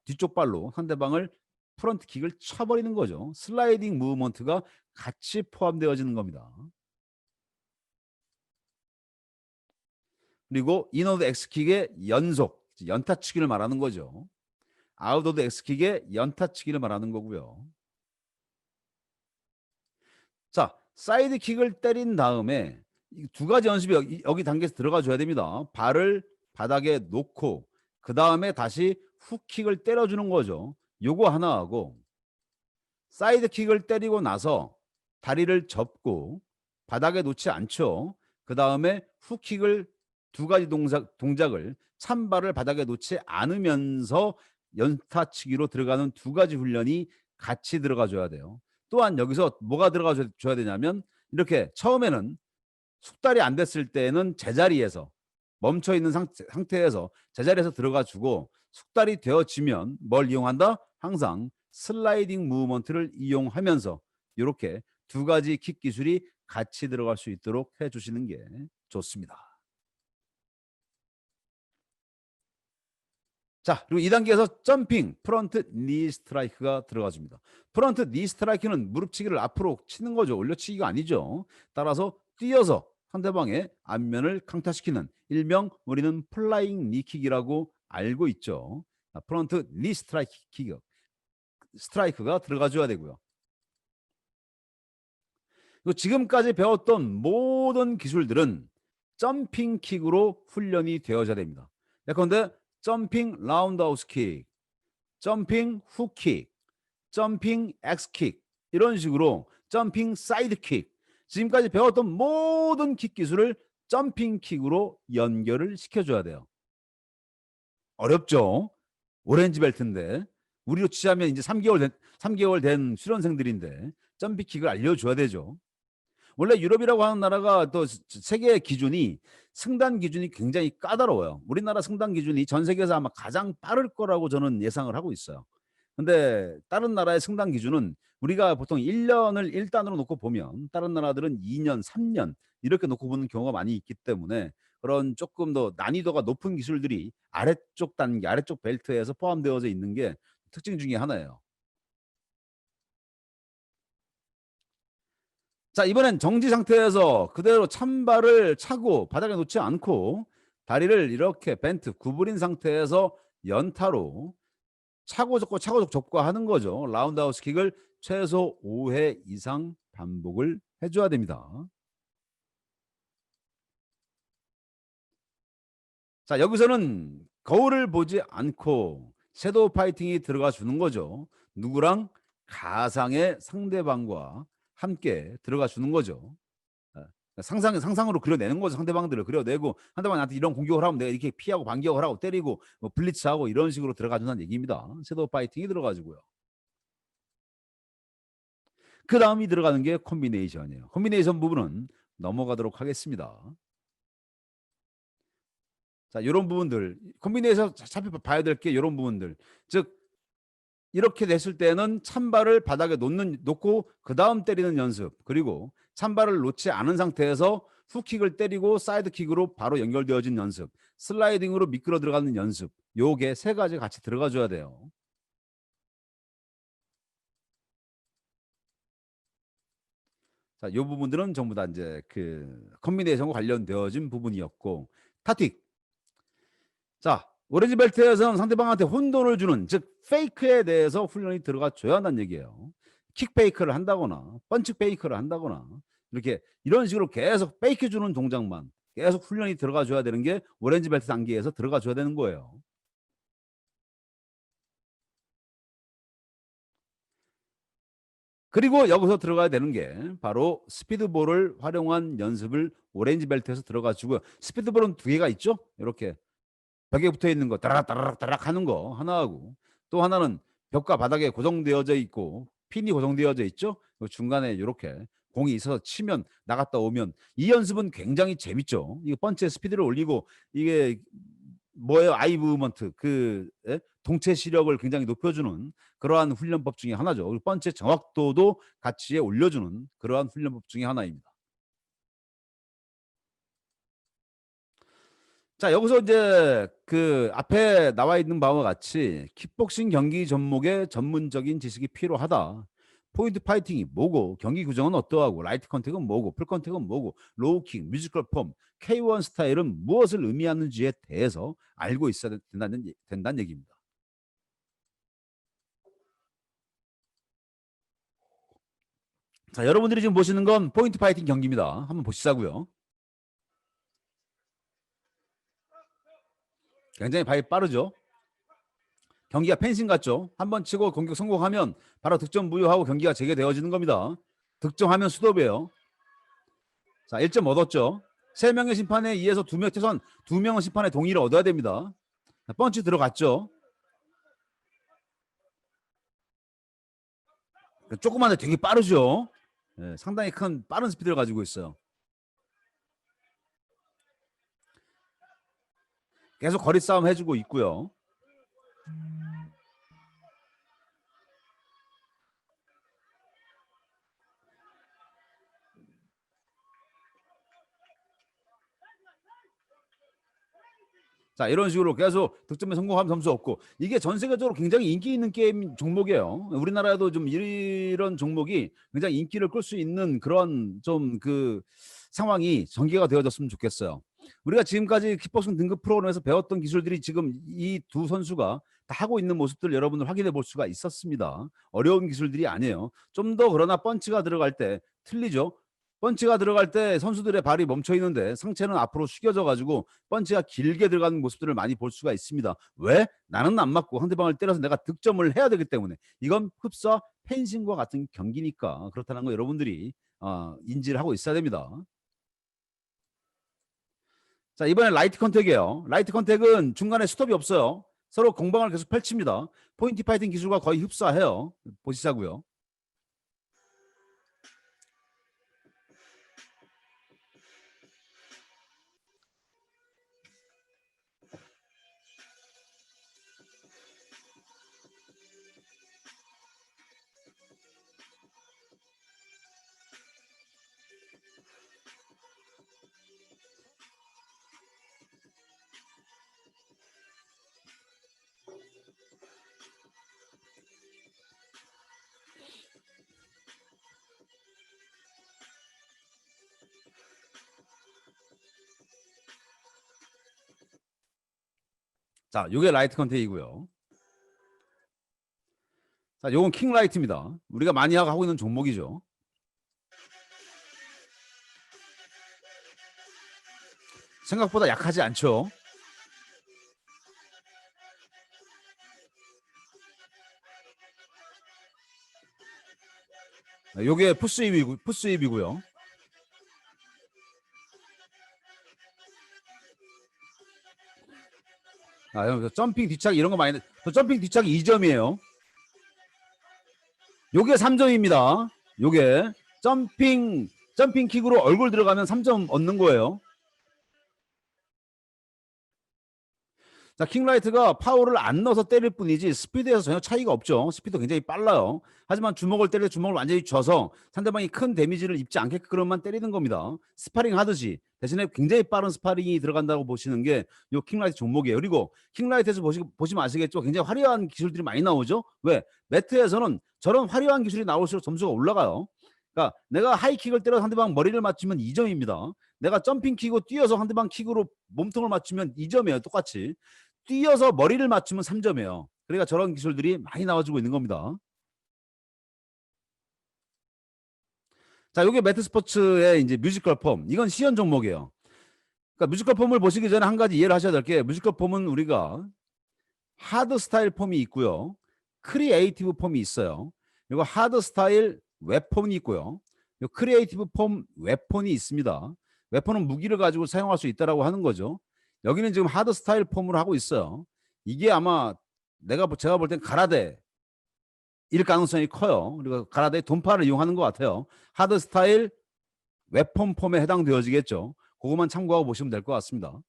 뒤쪽 발로 상대방을 프론트킥을 쳐버리는 거죠. 슬라이딩 무브먼트가 같이 포함되어지는 겁니다. 그리고 인워드 엑스킥의 연속, 연타치기를 말하는 거죠. 아웃워드 엑스킥의 연타치기를 말하는 거고요. 자, 사이드킥을 때린 다음에 두 가지 연습이 여기 단계에서 들어가 줘야 됩니다. 발을 바닥에 놓고 그 다음에 다시 훅킥을 때려주는 거죠. 요거 하나 하고 사이드킥을 때리고 나서 다리를 접고 바닥에 놓지 않죠. 그 다음에 훅킥을 두 가지 동작을 찬발을 바닥에 놓지 않으면서 연타치기로 들어가는 두 가지 훈련이 같이 들어가 줘야 돼요. 또한 여기서 뭐가 들어가 줘야 되냐면 이렇게 처음에는 숙달이 안 됐을 때는 제자리에서 멈춰 있는 상태에서 제자리에서 들어가 주고 숙달이 되어지면 뭘 이용한다? 항상 슬라이딩 무브먼트를 이용하면서 이렇게 두 가지 킥 기술이 같이 들어갈 수 있도록 해주시는 게 좋습니다. 자, 그리고 2단계에서 점핑 프런트 니 스트라이크가 들어가 줍니다. 프런트 니 스트라이크는 무릎치기를 앞으로 치는 거죠. 올려치기가 아니죠. 따라서 뛰어서 상대방의 앞면을 강타시키는 일명 우리는 플라잉 니킥이라고 알고 있죠. 프런트 니 스트라이크가 들어가 줘야 되고요. 그리고 지금까지 배웠던 모든 기술들은 점핑 킥으로 훈련이 되어져야 됩니다. 예컨대 점핑 라운드하우스 킥, 점핑 훅킥, 점핑 엑스킥 이런 식으로 점핑 사이드킥 지금까지 배웠던 모든 킥 기술을 점핑 킥으로 연결을 시켜줘야 돼요. 어렵죠? 오렌지 벨트인데 우리로 치자면 이제 3개월 된 수련생들인데 점핑 킥을 알려줘야 되죠. 원래 유럽이라고 하는 나라가 또 세계 기준이 승단 기준이 굉장히 까다로워요. 우리나라 승단 기준이 전 세계에서 아마 가장 빠를 거라고 저는 예상을 하고 있어요. 근데 다른 나라의 승단 기준은 우리가 보통 1년을 1단으로 놓고 보면 다른 나라들은 2년, 3년 이렇게 놓고 보는 경우가 많이 있기 때문에 그런 조금 더 난이도가 높은 기술들이 아래쪽 단계, 아래쪽 벨트에서 포함되어져 있는 게 특징 중에 하나예요. 자, 이번엔 정지 상태에서 그대로 찬발을 차고 바닥에 놓지 않고 다리를 이렇게 벤트 구부린 상태에서 연타로 차고 접고 하는 거죠. 라운드하우스 킥을 최소 5회 이상 반복을 해줘야 됩니다. 자, 여기서는 거울을 보지 않고 섀도우 파이팅이 들어가 주는 거죠. 누구랑? 가상의 상대방과 함께 들어가 주는 거죠. 상상으로 그려내는 거죠. 상대방들을 그려내고 상대방이 나한테 이런 공격을 하면 내가 이렇게 피하고 반격을 하고 때리고 뭐 블리츠하고 이런 식으로 들어가 준다는 얘기입니다. 섀도우 파이팅이 들어가지고요. 그 다음이 들어가는 게 콤비네이션이에요. 콤비네이션 부분은 넘어가도록 하겠습니다. 자, 이런 부분들 콤비네이션 살펴봐야 될 게 이런 부분들. 즉 이렇게 됐을 때는 찬발을 바닥에 놓고 그 다음 때리는 연습, 그리고 찬발을 놓지 않은 상태에서 훅킥을 때리고 사이드킥으로 바로 연결되어진 연습, 슬라이딩으로 미끄러 들어가는 연습, 요게 세 가지 같이 들어가줘야 돼요. 자, 요 부분들은 전부 다 이제 그 컴비네이션과 관련되어진 부분이었고, 타틱. 자, 오렌지 벨트에서는 상대방한테 혼돈을 주는, 즉 페이크에 대해서 훈련이 들어가 줘야 한다는 얘기예요. 킥 페이크를 한다거나 펀치 페이크를 한다거나 이렇게 이런 식으로 계속 페이크 주는 동작만 계속 훈련이 들어가 줘야 되는 게 오렌지 벨트 단계에서 들어가 줘야 되는 거예요. 그리고 여기서 들어가야 되는 게 바로 스피드볼을 활용한 연습을 오렌지 벨트에서 들어가 주고요. 스피드볼은 두 개가 있죠. 이렇게 벽에 붙어 있는 거 따라락 따라락 따라락 하는 거 하나하고, 또 하나는 벽과 바닥에 고정되어져 있고 핀이 고정되어져 있죠. 그 중간에 이렇게 공이 있어서 치면 나갔다 오면, 이 연습은 굉장히 재밌죠. 이거 펀치의 스피드를 올리고 이게 뭐예요? 아이 무브먼트, 그 동체 시력을 굉장히 높여주는 그러한 훈련법 중에 하나죠. 그리고 펀치의 정확도도 같이 올려주는 그러한 훈련법 중에 하나입니다. 자, 여기서 이제 그 앞에 나와 있는 바와 같이 킥복싱 경기 종목의 전문적인 지식이 필요하다. 포인트 파이팅이 뭐고, 경기 규정은 어떠하고, 라이트 컨택은 뭐고, 풀 컨택은 뭐고, 로우킥, 뮤지컬 폼, K1 스타일은 무엇을 의미하는지에 대해서 알고 있어야 된다는 얘기입니다. 자, 여러분들이 지금 보시는 건 포인트 파이팅 경기입니다. 한번 보시자고요. 굉장히 빠르죠. 경기가 펜싱 같죠. 한번 치고 공격 성공하면 바로 득점 무효하고 경기가 재개되어지는 겁니다. 득점하면 수도배요. 자, 1점 얻었죠. 3명의 심판에 의해서 2명, 최소한 2명의 심판의 동의를 얻어야 됩니다. 자, 펀치 들어갔죠. 조그만데 되게 빠르죠. 네, 상당히 큰 빠른 스피드를 가지고 있어요. 계속 거리 싸움 해주고 있고요. 자, 이런 식으로 계속 득점에 성공하면 점수 얻고, 이게 전 세계적으로 굉장히 인기 있는 게임 종목이에요. 우리나라에도 좀 이런 종목이 굉장히 인기를 끌 수 있는 그런 좀 그 상황이 전개가 되어졌으면 좋겠어요. 우리가 지금까지 킥복싱 등급 프로그램에서 배웠던 기술들이 지금 이 두 선수가 다 하고 있는 모습들 여러분들 확인해 볼 수가 있었습니다. 어려운 기술들이 아니에요. 좀 더 그러나 펀치가 들어갈 때 틀리죠. 펀치가 들어갈 때 선수들의 발이 멈춰 있는데 상체는 앞으로 숙여져 가지고 펀치가 길게 들어가는 모습들을 많이 볼 수가 있습니다. 왜? 나는 안 맞고 상대방을 때려서 내가 득점을 해야 되기 때문에. 이건 흡사 펜싱과 같은 경기니까 그렇다는 거 여러분들이 인지를 하고 있어야 됩니다. 자, 이번엔 라이트 컨택이에요. 라이트 컨택은 중간에 스톱이 없어요. 서로 공방을 계속 펼칩니다. 포인트 파이팅 기술과 거의 흡사해요. 보시자고요. 자, 요게 라이트 컨택이고요. 자, 요건 킹 라이트입니다. 우리가 많이 하고 있는 종목이죠. 생각보다 약하지 않죠. 요게 푸스입이고요. 점핑 뒤차기 이런 거 많이 점핑 뒤차기 2점이에요. 요게 3점입니다. 요게 점핑 킥으로 얼굴 들어가면 3점 얻는 거예요. 자, 킹라이트가 파워를 안 넣어서 때릴 뿐이지 스피드에서 전혀 차이가 없죠. 스피드 굉장히 빨라요. 하지만 주먹을 때릴 때 주먹을 완전히 져서 상대방이 큰 데미지를 입지 않게끔만 때리는 겁니다. 스파링 하듯이. 대신에 굉장히 빠른 스파링이 들어간다고 보시는 게 요 킹라이트 종목이에요. 그리고 킹라이트에서 보시면 아시겠죠? 굉장히 화려한 기술들이 많이 나오죠. 왜? 매트에서는 저런 화려한 기술이 나올수록 점수가 올라가요. 그러니까 내가 하이킥을 때려 상대방 머리를 맞추면 2점입니다. 내가 점핑킥으로 뛰어서 상대방 킥으로 몸통을 맞추면 2점이에요. 똑같이. 뛰어서 머리를 맞추면 3점이에요. 그러니까 저런 기술들이 많이 나와주고 있는 겁니다. 자, 이게 매트 스포츠의 이제 뮤지컬 폼. 이건 시연 종목이에요. 그러니까 뮤지컬 폼을 보시기 전에 한 가지 이해를 하셔야 될 게 뮤지컬 폼은 우리가 하드 스타일 폼이 있고요. 크리에이티브 폼이 있어요. 그리고 하드 스타일 웹폼이 있고요. 크리에이티브 폼 웹폰이 있습니다. 웹폰은 무기를 가지고 사용할 수 있다라고 하는 거죠. 여기는 지금 하드 스타일 폼으로 하고 있어요. 이게 아마 제가 볼 땐 가라데 일 가능성이 커요. 그리고 가라데 돈파를 이용하는 것 같아요. 하드 스타일 웹폰 폼에 해당되어지겠죠. 그것만 참고하고 보시면 될 것 같습니다.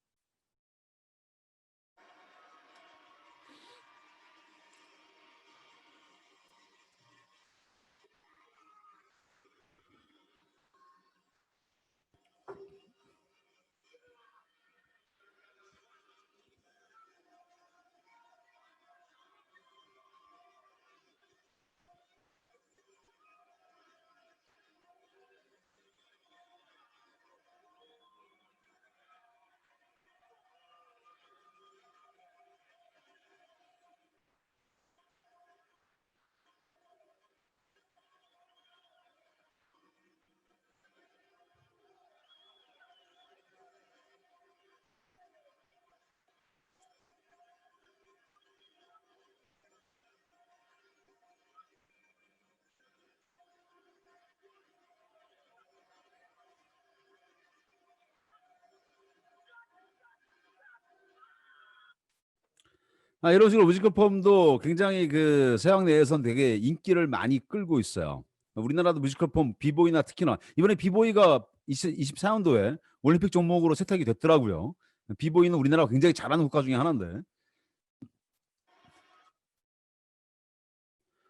이런 식으로 뮤지컬 폼도 굉장히 그 서양 내에선 되게 인기를 많이 끌고 있어요. 우리나라도 뮤지컬 폼 비보이나 특히나 이번에 비보이가 24년도에 올림픽 종목으로 채택이 됐더라고요. 비보이는 우리나라가 굉장히 잘하는 국가 중에 하나인데.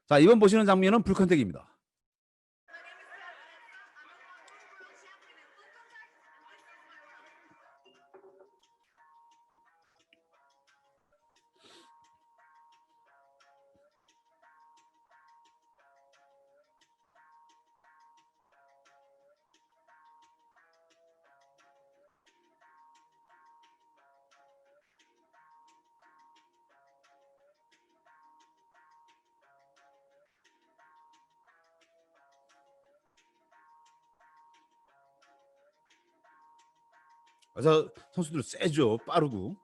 자, 이번 보시는 장면은 불컨택입니다. 그래서 선수들 세죠. 빠르고.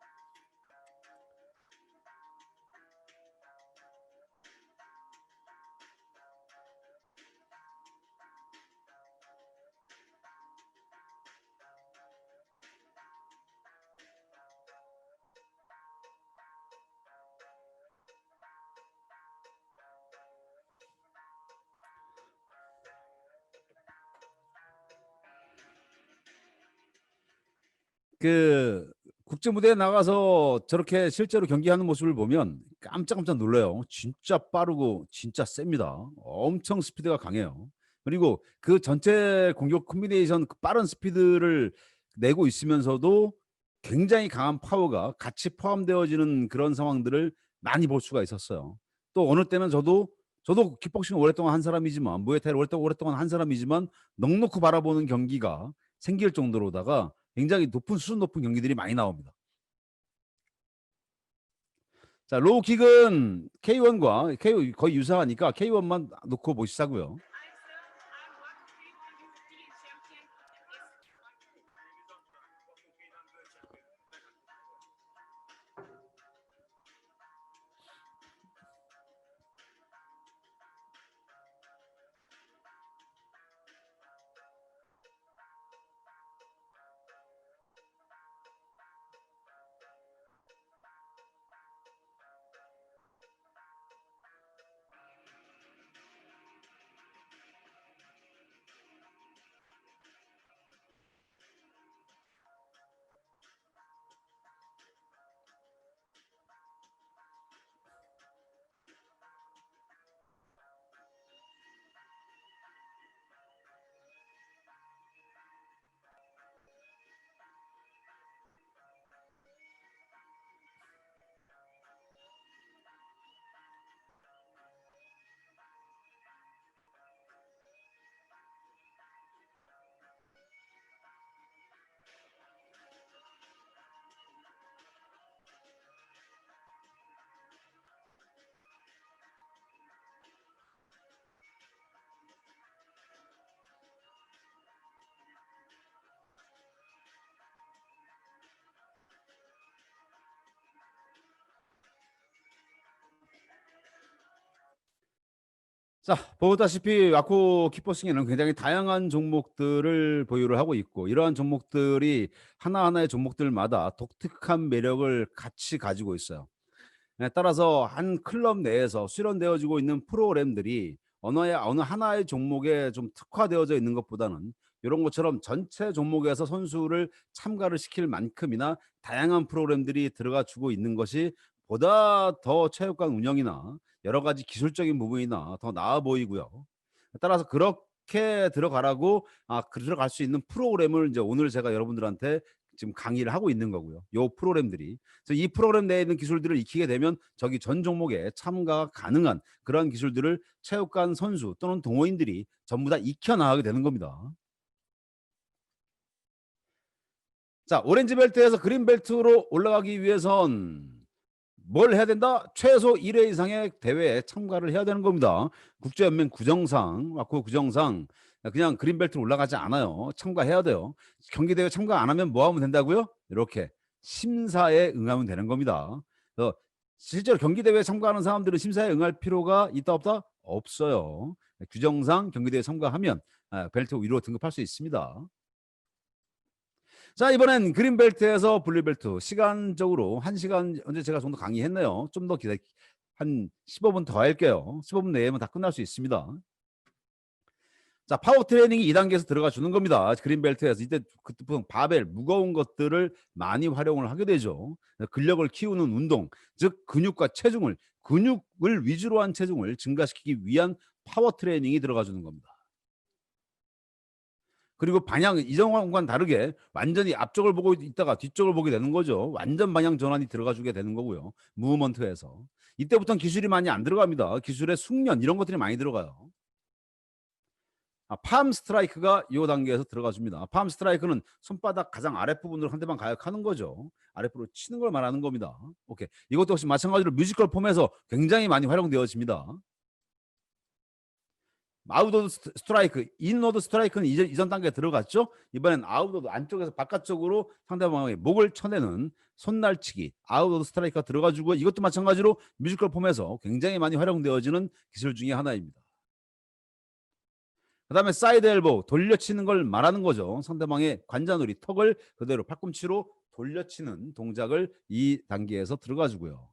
그 국제 무대에 나가서 저렇게 실제로 경기하는 모습을 보면 깜짝깜짝 놀라요. 진짜 빠르고 진짜 셉니다. 엄청 스피드가 강해요. 그리고 그 전체 공격 콤비네이션 그 빠른 스피드를 내고 있으면서도 굉장히 강한 파워가 같이 포함되어지는 그런 상황들을 많이 볼 수가 있었어요. 또 어느 때는 저도 킥복싱을 오랫동안 한 사람이지만 무에타이를 오랫동안 한 사람이지만 넉넉히 바라보는 경기가 생길 정도로다가 굉장히 수준 높은 경기들이 많이 나옵니다. 자, 로우킥은 K1과 거의 유사하니까 K1만 놓고 보시자고요. 자, 보다시피 와코 킥복싱에는 굉장히 다양한 종목들을 보유를 하고 있고 이러한 종목들이 하나하나의 종목들마다 독특한 매력을 같이 가지고 있어요. 따라서 한 클럽 내에서 수련되어지고 있는 프로그램들이 어느 하나의 종목에 좀 특화되어져 있는 것보다는 이런 것처럼 전체 종목에서 선수를 참가를 시킬 만큼이나 다양한 프로그램들이 들어가 주고 있는 것이 보다 더 체육관 운영이나 여러 가지 기술적인 부분이나 더 나아 보이고요. 따라서 그렇게 들어가라고 들어갈 수 있는 프로그램을 이제 오늘 제가 여러분들한테 지금 강의를 하고 있는 거고요. 요 프로그램들이. 그래서 이 프로그램 내에 있는 기술들을 익히게 되면 저기 전 종목에 참가가 가능한 그러한 기술들을 체육관 선수 또는 동호인들이 전부 다 익혀 나가게 되는 겁니다. 자, 오렌지 벨트에서 그린 벨트로 올라가기 위해선 뭘 해야 된다? 최소 1회 이상의 대회에 참가를 해야 되는 겁니다. 국제연맹 구정상, 와코 구정상 그냥 그린벨트로 올라가지 않아요. 참가해야 돼요. 경기대회 참가 안 하면 뭐 하면 된다고요? 이렇게 심사에 응하면 되는 겁니다. 그래서 실제로 경기대회에 참가하는 사람들은 심사에 응할 필요가 있다 없다? 없어요. 규정상 경기대회에 참가하면 벨트 위로 등급할 수 있습니다. 자, 이번엔 그린벨트에서 블루벨트 시간적으로 1시간 언제 제가 정도 강의했네요. 좀 더 한 15분 더 할게요. 15분 내에면 다 끝날 수 있습니다. 자, 파워 트레이닝이 2단계에서 들어가 주는 겁니다. 그린벨트에서 이때 그때 바벨 무거운 것들을 많이 활용을 하게 되죠. 근력을 키우는 운동, 즉 근육과 근육을 위주로 한 체중을 증가시키기 위한 파워 트레이닝이 들어가 주는 겁니다. 그리고 방향 이전과는 다르게 완전히 앞쪽을 보고 있다가 뒤쪽을 보게 되는 거죠. 완전 방향 전환이 들어가 주게 되는 거고요. 무브먼트에서. 이때부터는 기술이 많이 안 들어갑니다. 기술의 숙련 이런 것들이 많이 들어가요. 팜 스트라이크가 이 단계에서 들어가 줍니다. 팜 스트라이크는 손바닥 가장 아랫부분으로 상대방 가격하는 거죠. 아랫부분으로 치는 걸 말하는 겁니다. 오케이. 이것도 역시 마찬가지로 뮤지컬 폼에서 굉장히 많이 활용되어집니다. 아웃오드 스트라이크, 인오드 스트라이크는 이전 단계에 들어갔죠. 이번엔 아웃오드 안쪽에서 바깥쪽으로 상대방의 목을 쳐내는 손날치기, 아웃오드 스트라이크가 들어가지고 이것도 마찬가지로 뮤지컬 폼에서 굉장히 많이 활용되어지는 기술 중에 하나입니다. 그 다음에 사이드 엘보우, 돌려치는 걸 말하는 거죠. 상대방의 관자놀이, 턱을 그대로 팔꿈치로 돌려치는 동작을 이 단계에서 들어가지고요.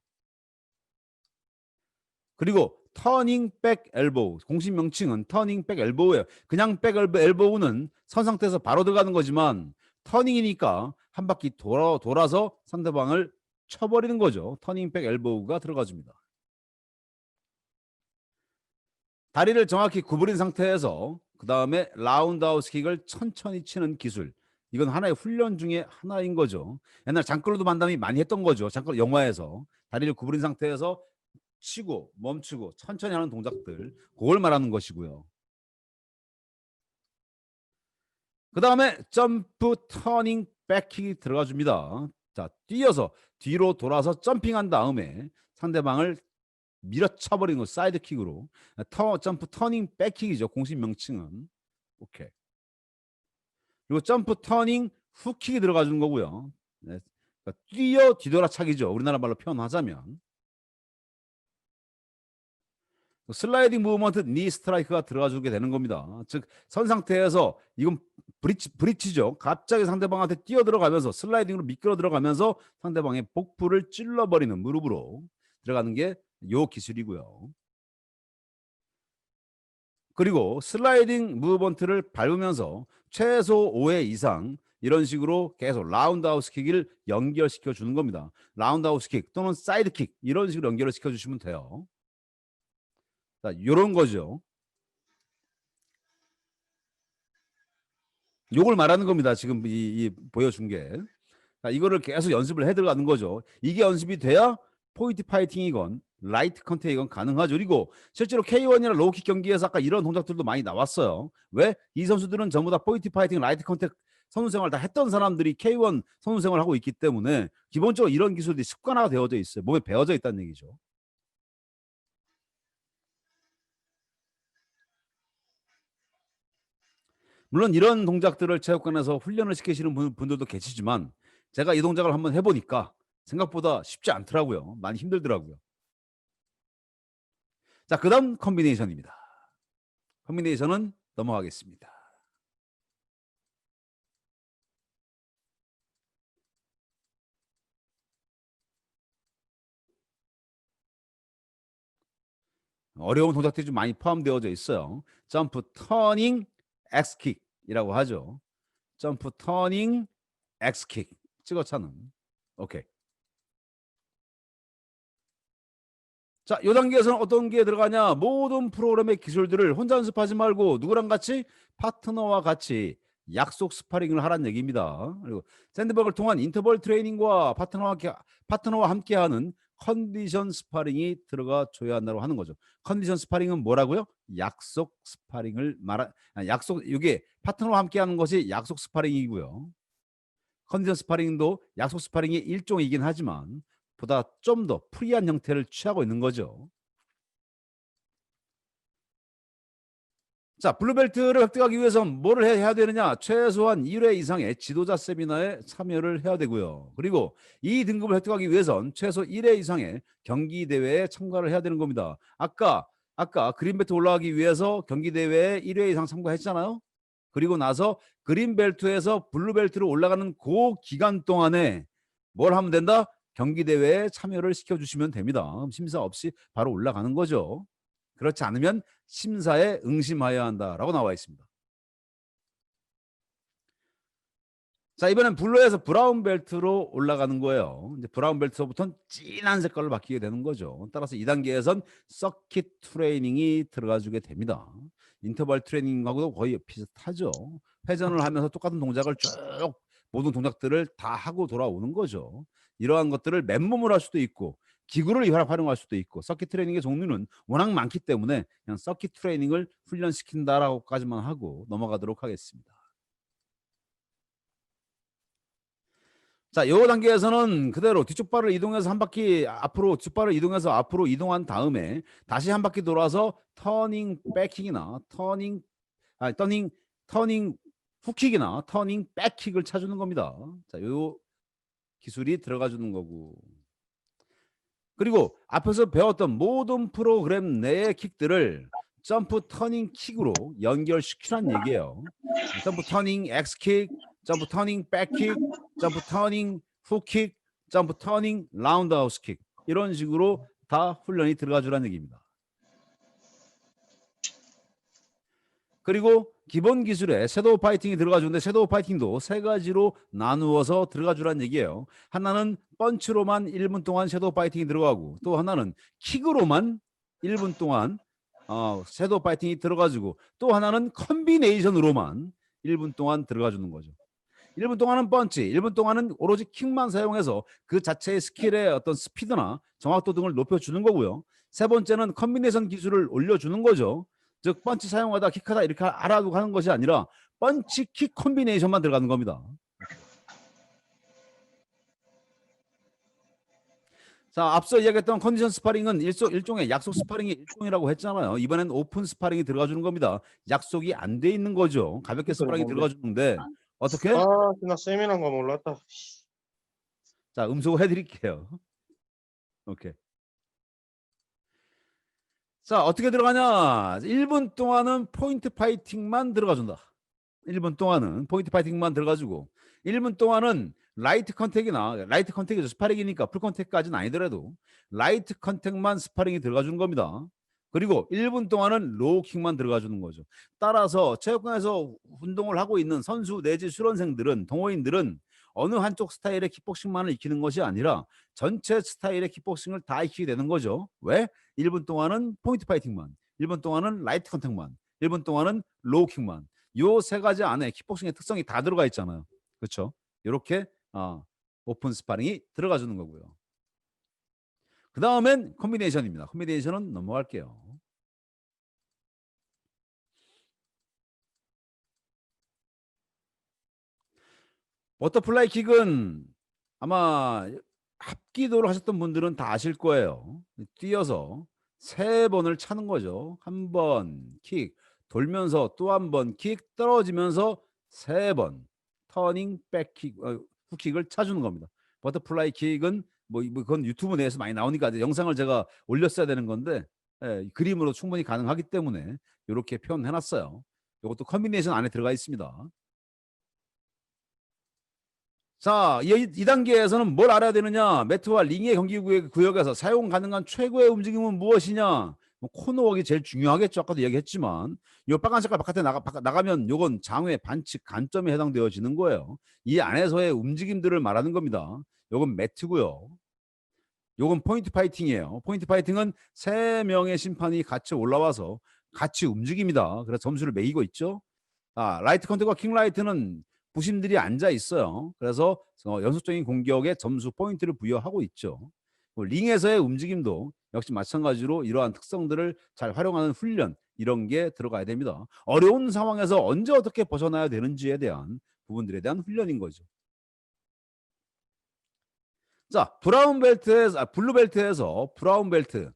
그리고 터닝 백 엘보우, 공식 명칭은 터닝 백 엘보우예요. 그냥 백 엘보우는 선 상태에서 바로 들어가는 거지만 터닝이니까 한 바퀴 돌아서 상대방을 쳐버리는 거죠. 터닝 백 엘보우가 들어가줍니다. 다리를 정확히 구부린 상태에서 그 다음에 라운드하우스 킥을 천천히 치는 기술. 이건 하나의 훈련 중에 하나인 거죠. 옛날 장클로드 반담이 많이 했던 거죠. 장클로드 영화에서 다리를 구부린 상태에서 치고 멈추고 천천히 하는 동작들, 그걸 말하는 것이고요. 그 다음에 점프 터닝 백킥이 들어가 줍니다. 자, 뛰어서 뒤로 돌아서 점핑한 다음에 상대방을 밀어쳐버리는 거 사이드킥으로 점프 터닝 백킥이죠. 공식 명칭은. 오케이. 그리고 점프 터닝 훅킥이 들어가 주는 거고요. 네. 그러니까 뛰어 뒤돌아차기죠. 우리나라 말로 표현하자면. 슬라이딩 무브먼트 니 스트라이크가 들어가 주게 되는 겁니다. 즉 선 상태에서 이건 브릿지죠. 갑자기 상대방한테 뛰어 들어가면서 슬라이딩으로 미끄러 들어가면서 상대방의 복부를 찔러버리는 무릎으로 들어가는 게 요 기술이고요. 그리고 슬라이딩 무브먼트를 밟으면서 최소 5회 이상 이런 식으로 계속 라운드하우스 킥을 연결시켜 주는 겁니다. 라운드하우스 킥 또는 사이드 킥 이런 식으로 연결을 시켜 주시면 돼요. 자, 요런 거죠. 요걸 말하는 겁니다. 지금 이 보여준 게. 자, 이거를 계속 연습을 해 들어가는 거죠. 이게 연습이 돼야 포인트 파이팅이건 라이트 컨택이건 가능하죠. 그리고 실제로 K1이나 로우킥 경기에서 아까 이런 동작들도 많이 나왔어요. 왜? 이 선수들은 전부 다 포인트 파이팅, 라이트 컨택 선수 생활 다 했던 사람들이 K1 선수 생활을 하고 있기 때문에 기본적으로 이런 기술들이 습관화가 되어져 있어요. 몸에 배어져 있다는 얘기죠. 물론 이런 동작들을 체육관에서 훈련을 시키시는 분들도 계시지만 제가 이 동작을 한번 해보니까 생각보다 쉽지 않더라고요. 많이 힘들더라고요. 자, 그 다음 컨비네이션입니다. 컨비네이션은 넘어가겠습니다. 어려운 동작들이 좀 많이 포함되어져 있어요. 점프, 터닝, 엑스킥이라고 하죠. 점프, 터닝, 엑스킥. 찍어차는. 오케이. 자, 이 단계에서는 어떤 게 들어가냐? 모든 프로그램의 기술들을 혼자 연습하지 말고 누구랑 같이? 파트너와 같이 약속 스파링을 하라는 얘기입니다. 그리고 샌드박을 통한 인터벌 트레이닝과 파트너와 함께하는 컨디션 스파링이 들어가 줘야 한다고 하는 거죠. 컨디션 스파링은 뭐라고요? 약속 스파링을 약속, 이게 파트너와 함께하는 것이 약속 스파링이고요. 컨디션 스파링도 약속 스파링의 일종이긴 하지만 보다 좀 더 프리한 형태를 취하고 있는 거죠. 자, 블루벨트를 획득하기 위해서는 뭐를 해야 되느냐? 최소한 1회 이상의 지도자 세미나에 참여를 해야 되고요. 그리고 이 등급을 획득하기 위해선 최소 1회 이상의 경기 대회에 참가를 해야 되는 겁니다. 아까 그린벨트 올라가기 위해서 경기 대회에 1회 이상 참가했잖아요. 그리고 나서 그린벨트에서 블루벨트로 올라가는 그 기간 동안에 뭘 하면 된다? 경기 대회에 참여를 시켜주시면 됩니다. 심사 없이 바로 올라가는 거죠. 그렇지 않으면 심사에 응심하여야 한다라고 나와 있습니다. 자, 이번엔 블루에서 브라운 벨트로 올라가는 거예요. 이제 브라운 벨트부터는 진한 색깔로 바뀌게 되는 거죠. 따라서 2단계에선 서킷 트레이닝이 들어가 주게 됩니다. 인터벌 트레이닝하고도 거의 비슷하죠. 회전을 하면서 똑같은 동작을 쭉 모든 동작들을 다 하고 돌아오는 거죠. 이러한 것들을 맨몸으로 할 수도 있고 기구를 활용할 수도 있고 서킷 트레이닝의 종류는 워낙 많기 때문에 그냥 서킷 트레이닝을 훈련시킨다라고까지만 하고 넘어가도록 하겠습니다. 자, 요 단계에서는 그대로 뒤쪽 발을 이동해서 한 바퀴 앞으로 뒷발을 이동해서 앞으로 이동한 다음에 다시 한 바퀴 돌아서 터닝 백킥이나 터닝 훅킥이나 터닝 백킥을 쳐주는 겁니다. 자, 요 기술이 들어가 주는 거고. 그리고 앞에서 배웠던 모든 프로그램 내의 킥들을 점프 터닝 킥으로 연결시키란 얘기예요. 점프 터닝 엑스킥, 점프 터닝 백킥, 점프 터닝 훅킥, 점프 터닝 라운드하우스 킥, 이런 식으로 다 훈련이 들어가 주라는 얘기입니다. 그리고 기본 기술에 섀도우 파이팅이 들어가 주는데 섀도우 파이팅도 세 가지로 나누어서 들어가 주라는 얘기예요. 하나는 펀치로만 1분 동안 섀도우 파이팅이 들어가고, 또 하나는 킥으로만 1분 동안 섀도우 파이팅이 들어가지고, 또 하나는 컨비네이션으로만 1분 동안 들어가 주는 거죠. 1분 동안은 펀치, 1분 동안은 오로지 킥만 사용해서 그 자체의 스킬의 어떤 스피드나 정확도 등을 높여주는 거고요. 세 번째는 컨비네이션 기술을 올려주는 거죠. 즉 펀치 사용하다 킥하다 이렇게 하라고 하는 것이 아니라 펀치 킥 컨비네이션만 들어가는 겁니다. 자, 앞서 이야기했던 컨디션 스파링은 일종의 약속 스파링의 일종이라고 했잖아요. 이번엔 오픈 스파링이 들어가 주는 겁니다. 약속이 안 돼 있는 거죠. 가볍게 스파링이 들어가 주는데 어떻게? 나 세미나인 거 몰랐다. 자, 음소 해드릴게요. 오케이. 자, 어떻게 들어가냐? 1분 동안은 포인트 파이팅만 들어가준다. 1분 동안은 포인트 파이팅만 들어가주고 1분 동안은 라이트 컨택이죠. 스파링이니까 풀 컨택까지는 아니더라도 라이트 컨택만 스파링이 들어가주는 겁니다. 그리고 1분 동안은 로우 킥만 들어가주는 거죠. 따라서 체육관에서 운동을 하고 있는 선수 내지 수련생들은, 동호인들은 어느 한쪽 스타일의 킥복싱만을 익히는 것이 아니라 전체 스타일의 킥복싱을 다 익히게 되는 거죠. 왜? 1분 동안은 포인트 파이팅만, 1분 동안은 라이트 컨택만, 1분 동안은 로우 킥만. 요 세 가지 안에 킥복싱의 특성이 다 들어가 있잖아요. 그렇죠? 이렇게 오픈 스파링이 들어가 주는 거고요. 그 다음엔 컨비네이션입니다. 컨비네이션은 넘어갈게요. 버터플라이 킥은 아마 합기도를 하셨던 분들은 다 아실 거예요. 뛰어서 3번을 차는 거죠. 한 번 킥, 돌면서 또 한 번 킥, 떨어지면서 3번 터닝 백킥, 훅킥을 차주는 겁니다. 버터플라이 킥은 그건 유튜브 내에서 많이 나오니까 영상을 제가 올렸어야 되는 건데 그림으로 충분히 가능하기 때문에 이렇게 표현해놨어요. 이것도 컨비네이션 안에 들어가 있습니다. 자, 이 단계에서는 뭘 알아야 되느냐? 매트와 링의 경기 구역에서 사용 가능한 최고의 움직임은 무엇이냐? 뭐 코너웍이 제일 중요하겠죠. 아까도 얘기했지만 이 빨간 색깔 바깥에 나가면 요건 장외 반칙 간점에 해당되어지는 거예요. 이 안에서의 움직임들을 말하는 겁니다. 요건 매트고요. 요건 포인트 파이팅이에요. 포인트 파이팅은 3명의 심판이 같이 올라와서 같이 움직입니다. 그래서 점수를 매기고 있죠. 라이트 컨택과 킹 라이트는 부심들이 앉아 있어요. 그래서 연속적인 공격에 점수 포인트를 부여하고 있죠. 링에서의 움직임도 역시 마찬가지로 이러한 특성들을 잘 활용하는 훈련 이런 게 들어가야 됩니다. 어려운 상황에서 언제 어떻게 벗어나야 되는지에 대한 부분들에 대한 훈련인 거죠. 자, 블루 벨트에서 브라운 벨트,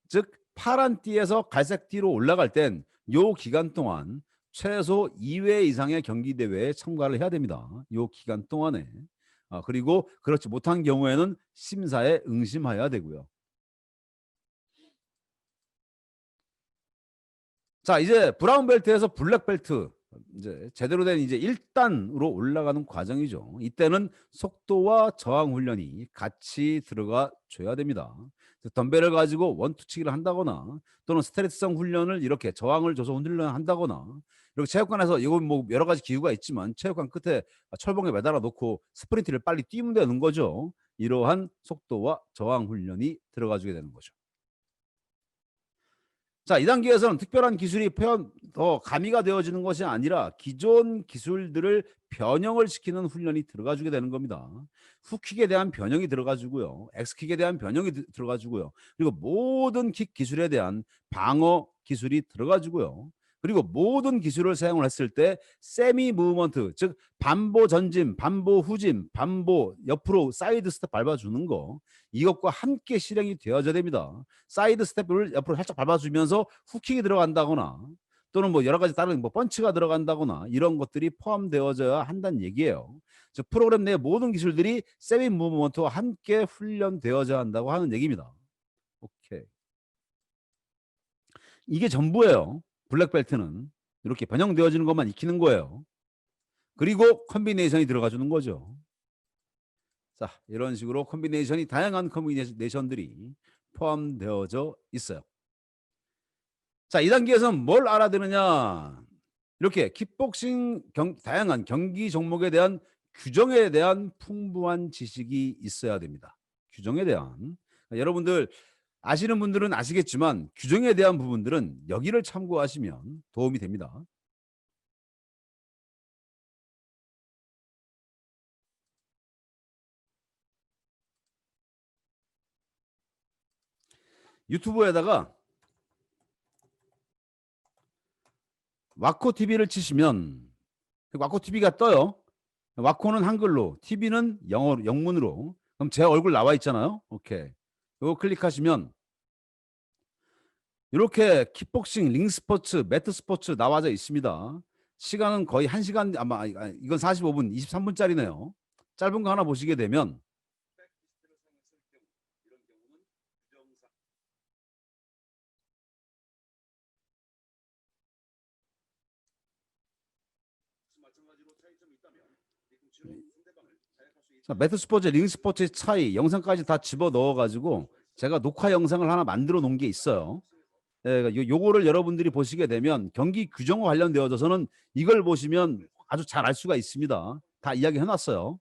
즉 파란 띠에서 갈색 띠로 올라갈 땐 요 기간 동안 최소 2회 이상의 경기 대회에 참가를 해야 됩니다. 요 기간 동안에. 그리고 그렇지 못한 경우에는 심사에 응심해야 되고요. 자, 이제 브라운 벨트에서 블랙 벨트, 이제 제대로 된 이제 1단으로 올라가는 과정이죠. 이때는 속도와 저항 훈련이 같이 들어가 줘야 됩니다. 덤벨을 가지고 원투치기를 한다거나 또는 스트레스성 훈련을 이렇게 저항을 줘서 훈련을 한다거나 이렇게 체육관에서 이건 뭐 여러 가지 기구가 있지만 체육관 끝에 철봉에 매달아 놓고 스프린트를 빨리 뛰면 되는 거죠. 이러한 속도와 저항 훈련이 들어가 주게 되는 거죠. 자, 이 단계에서는 특별한 기술이 더 가미가 되어지는 것이 아니라 기존 기술들을 변형을 시키는 훈련이 들어가 주게 되는 겁니다. 훅킥에 대한 변형이 들어가 주고요. 엑스킥에 대한 변형이 들어가 주고요. 그리고 모든 킥 기술에 대한 방어 기술이 들어가 주고요. 그리고 모든 기술을 사용을 했을 때 세미 무브먼트, 즉 반보 전진, 반보 후진, 반보 옆으로 사이드 스텝 밟아주는 거, 이것과 함께 실행이 되어져야 됩니다. 사이드 스텝을 옆으로 살짝 밟아주면서 후킹이 들어간다거나 또는 뭐 여러 가지 다른 뭐 펀치가 들어간다거나 이런 것들이 포함되어져야 한다는 얘기예요. 즉 프로그램 내 모든 기술들이 세미 무브먼트와 함께 훈련되어져야 한다고 하는 얘기입니다. 오케이. 이게 전부예요. 블랙벨트는 이렇게 변형되어지는 것만 익히는 거예요. 그리고 컨비네이션이 들어가 주는 거죠. 자, 이런 식으로 컨비네이션이 다양한 컨비네이션들이 포함되어져 있어요. 자, 이 단계에서는 뭘 알아야 되느냐? 이렇게 킥복싱 다양한 경기 종목에 대한 규정에 대한 풍부한 지식이 있어야 됩니다. 규정에 대한. 여러분들 아시는 분들은 아시겠지만 규정에 대한 부분들은 여기를 참고하시면 도움이 됩니다. 유튜브에다가 와코 TV를 치시면 와코 TV가 떠요. 와코는 한글로, TV는 영어로, 영문으로. 그럼 제 얼굴 나와 있잖아요. 오케이. 이거 클릭하시면 이렇게 킥복싱, 링 스포츠, 매트 스포츠 나와져 있습니다. 시간은 거의 1시간, 아마 이건 45분, 23분짜리네요. 짧은 거 하나 보시게 되면 자, 매트 스포츠, 링 스포츠의 차이, 영상까지 다 집어 넣어 가지고 제가 녹화 영상을 하나 만들어 놓은 게 있어요. 요거를 여러분들이 보시게 되면 경기 규정과 관련되어져서는 이걸 보시면 아주 잘 알 수가 있습니다. 다 이야기 해놨어요.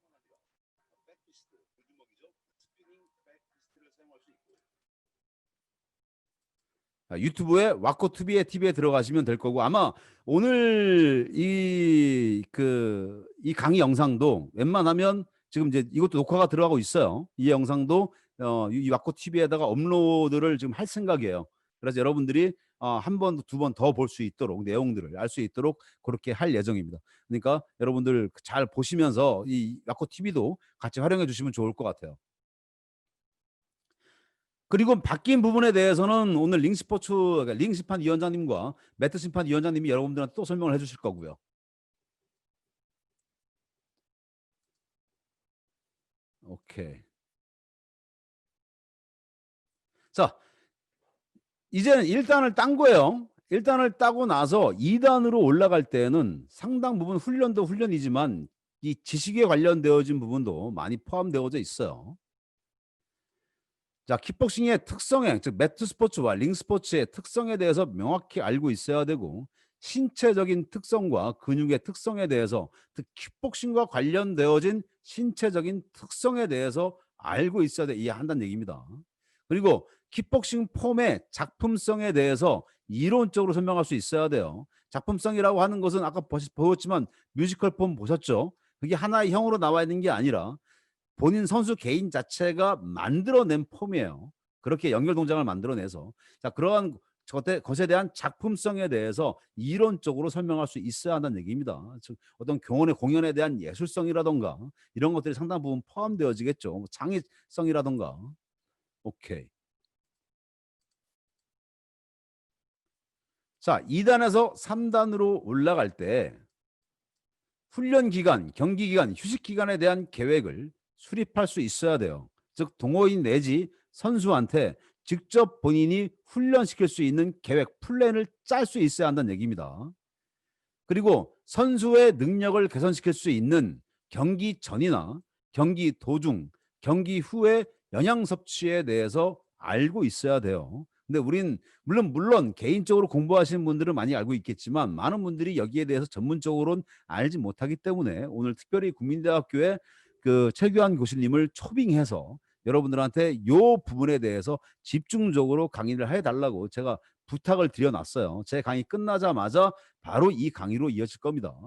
유튜브에 와코 TV에 들어가시면 될 거고 아마 오늘 이 강의 영상도 웬만하면 지금 이제 이것도 녹화가 들어가고 있어요. 이 영상도 이 와코 TV에다가 업로드를 지금 할 생각이에요. 그래서 여러분들이 한 번, 두 번 더 볼 수 있도록 내용들을 알 수 있도록 그렇게 할 예정입니다. 그러니까 여러분들 잘 보시면서 이 와코 TV도 같이 활용해 주시면 좋을 것 같아요. 그리고 바뀐 부분에 대해서는 오늘 링스포츠, 그러니까 링 심판 위원장님과 매트 심판 위원장님이 여러분들한테 또 설명을 해주실 거고요. 오케이. 자, 이제는 1단을 딴 거예요. 1단을 따고 나서 2단으로 올라갈 때는 상당 부분 훈련도 훈련이지만 이 지식에 관련되어진 부분도 많이 포함되어져 있어요. 자, 킥복싱의 특성에, 즉 매트 스포츠와 링 스포츠의 특성에 대해서 명확히 알고 있어야 되고, 신체적인 특성과 근육의 특성에 대해서, 즉 킥복싱과 관련되어진 신체적인 특성에 대해서 알고 있어야 돼, 이해한다는 얘기입니다. 그리고 킥복싱 폼의 작품성에 대해서 이론적으로 설명할 수 있어야 돼요. 작품성이라고 하는 것은 아까 보였지만 뮤지컬 폼 보셨죠? 그게 하나의 형으로 나와 있는 게 아니라 본인 선수 개인 자체가 만들어낸 폼이에요. 그렇게 연결 동작을 만들어내서, 자, 그러한 것에 대한 작품성에 대해서 이론적으로 설명할 수 있어야 한다는 얘기입니다. 즉 어떤 경원의 공연에 대한 예술성이라던가 이런 것들이 상당 부분 포함되어지겠죠. 뭐 창의성이라던가. 오케이. 자, 2단에서 3단으로 올라갈 때 훈련 기간, 경기 기간, 휴식 기간에 대한 계획을 수립할 수 있어야 돼요. 즉 동호인 내지 선수한테 직접 본인이 훈련시킬 수 있는 계획, 플랜을 짤 수 있어야 한다는 얘기입니다. 그리고 선수의 능력을 개선시킬 수 있는 경기 전이나 경기 도중, 경기 후의 영양 섭취에 대해서 알고 있어야 돼요. 근데 우린 물론 개인적으로 공부하시는 분들은 많이 알고 있겠지만 많은 분들이 여기에 대해서 전문적으로는 알지 못하기 때문에 오늘 특별히 국민대학교의 그 최규환 교수님을 초빙해서 여러분들한테 이 부분에 대해서 집중적으로 강의를 해달라고 제가 부탁을 드려놨어요. 제 강의 끝나자마자 바로 이 강의로 이어질 겁니다.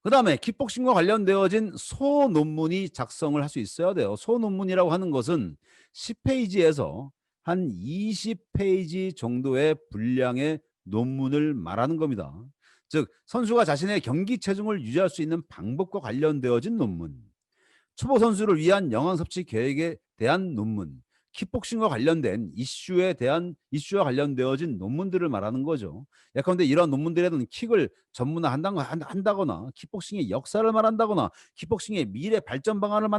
그 다음에 킥복싱과 관련되어진 소논문이 작성을 할 수 있어야 돼요. 소논문이라고 하는 것은 10페이지에서 한 20페이지 정도의 분량의 논문을 말하는 겁니다. 즉 선수가 자신의 경기 체중을 유지할 수 있는 방법과 관련되어진 논문, 초보 선수를 위한 영양 섭취 계획에 대한 논문, 킥복싱과 관련된 이슈와 관련되어진 논문들을 말하는 거죠. 예컨대 이런 논문들에는 킥을 전문화한다거나 킥복싱의 역사를 말한다거나 킥복싱의 미래 발전 방안을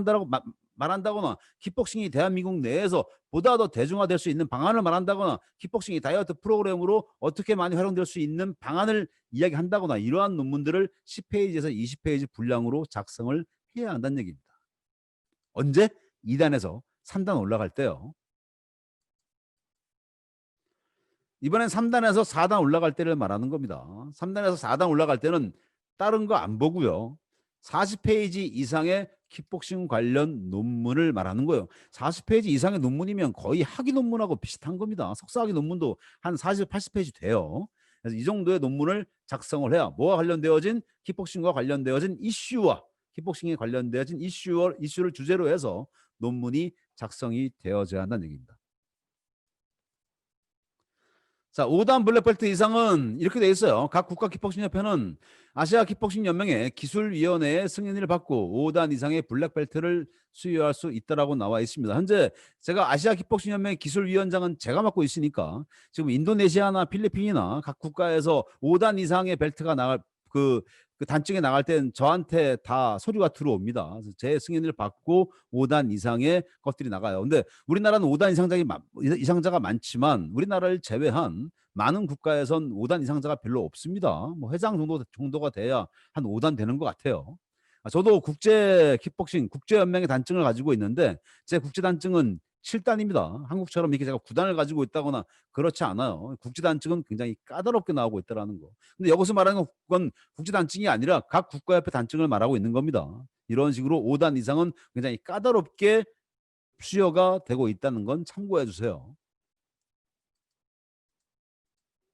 말한다거나 킥복싱이 대한민국 내에서 보다 더 대중화될 수 있는 방안을 말한다거나 킥복싱이 다이어트 프로그램으로 어떻게 많이 활용될 수 있는 방안을 이야기한다거나 이러한 논문들을 10페이지에서 20페이지 분량으로 작성을 해야 한다는 얘기입니다. 언제? 2단에서 3단 올라갈 때요. 이번엔 3단에서 4단 올라갈 때를 말하는 겁니다. 3단에서 4단 올라갈 때는 다른 거 안 보고요. 40페이지 이상의 킥복싱 관련 논문을 말하는 거예요. 40페이지 이상의 논문이면 거의 학위 논문하고 비슷한 겁니다. 석사학위 논문도 한 40, 80페이지 돼요. 그래서 이 정도의 논문을 작성을 해야 뭐와 관련되어진 킥복싱과 관련되어진 이슈와 킥복싱에 관련되어진 이슈를 주제로 해서 논문이 작성이 되어져야 한다는 얘기입니다. 자, 5단 블랙벨트 이상은 이렇게 돼 있어요. 각 국가 킥복싱협회는 아시아 킥복싱 연맹의 기술위원회의 승인을 받고 5단 이상의 블랙벨트를 수여할 수 있다라고 나와 있습니다. 현재 제가 아시아 킥복싱 연맹 기술위원장은 제가 맡고 있으니까 지금 인도네시아나 필리핀이나 각 국가에서 5단 이상의 벨트가 나갈 그 단증에 나갈 땐 저한테 다 서류가 들어옵니다. 그래서 제 승인을 받고 5단 이상의 것들이 나가요. 근데 우리나라는 5단 이상자가 많지만 우리나라를 제외한 많은 국가에선 5단 이상자가 별로 없습니다. 뭐 회장 정도가 돼야 한 5단 되는 것 같아요. 저도 국제 킥복싱 국제연맹의 단증을 가지고 있는데 제 국제 단증은 7단입니다. 한국처럼 이렇게 제가 9단을 가지고 있다거나 그렇지 않아요. 국제 단증은 굉장히 까다롭게 나오고 있다는 거. 근데 여기서 말하는 건 국제 단증이 아니라 각 국가협회 단증을 말하고 있는 겁니다. 이런 식으로 5단 이상은 굉장히 까다롭게 수여가 되고 있다는 건 참고해 주세요.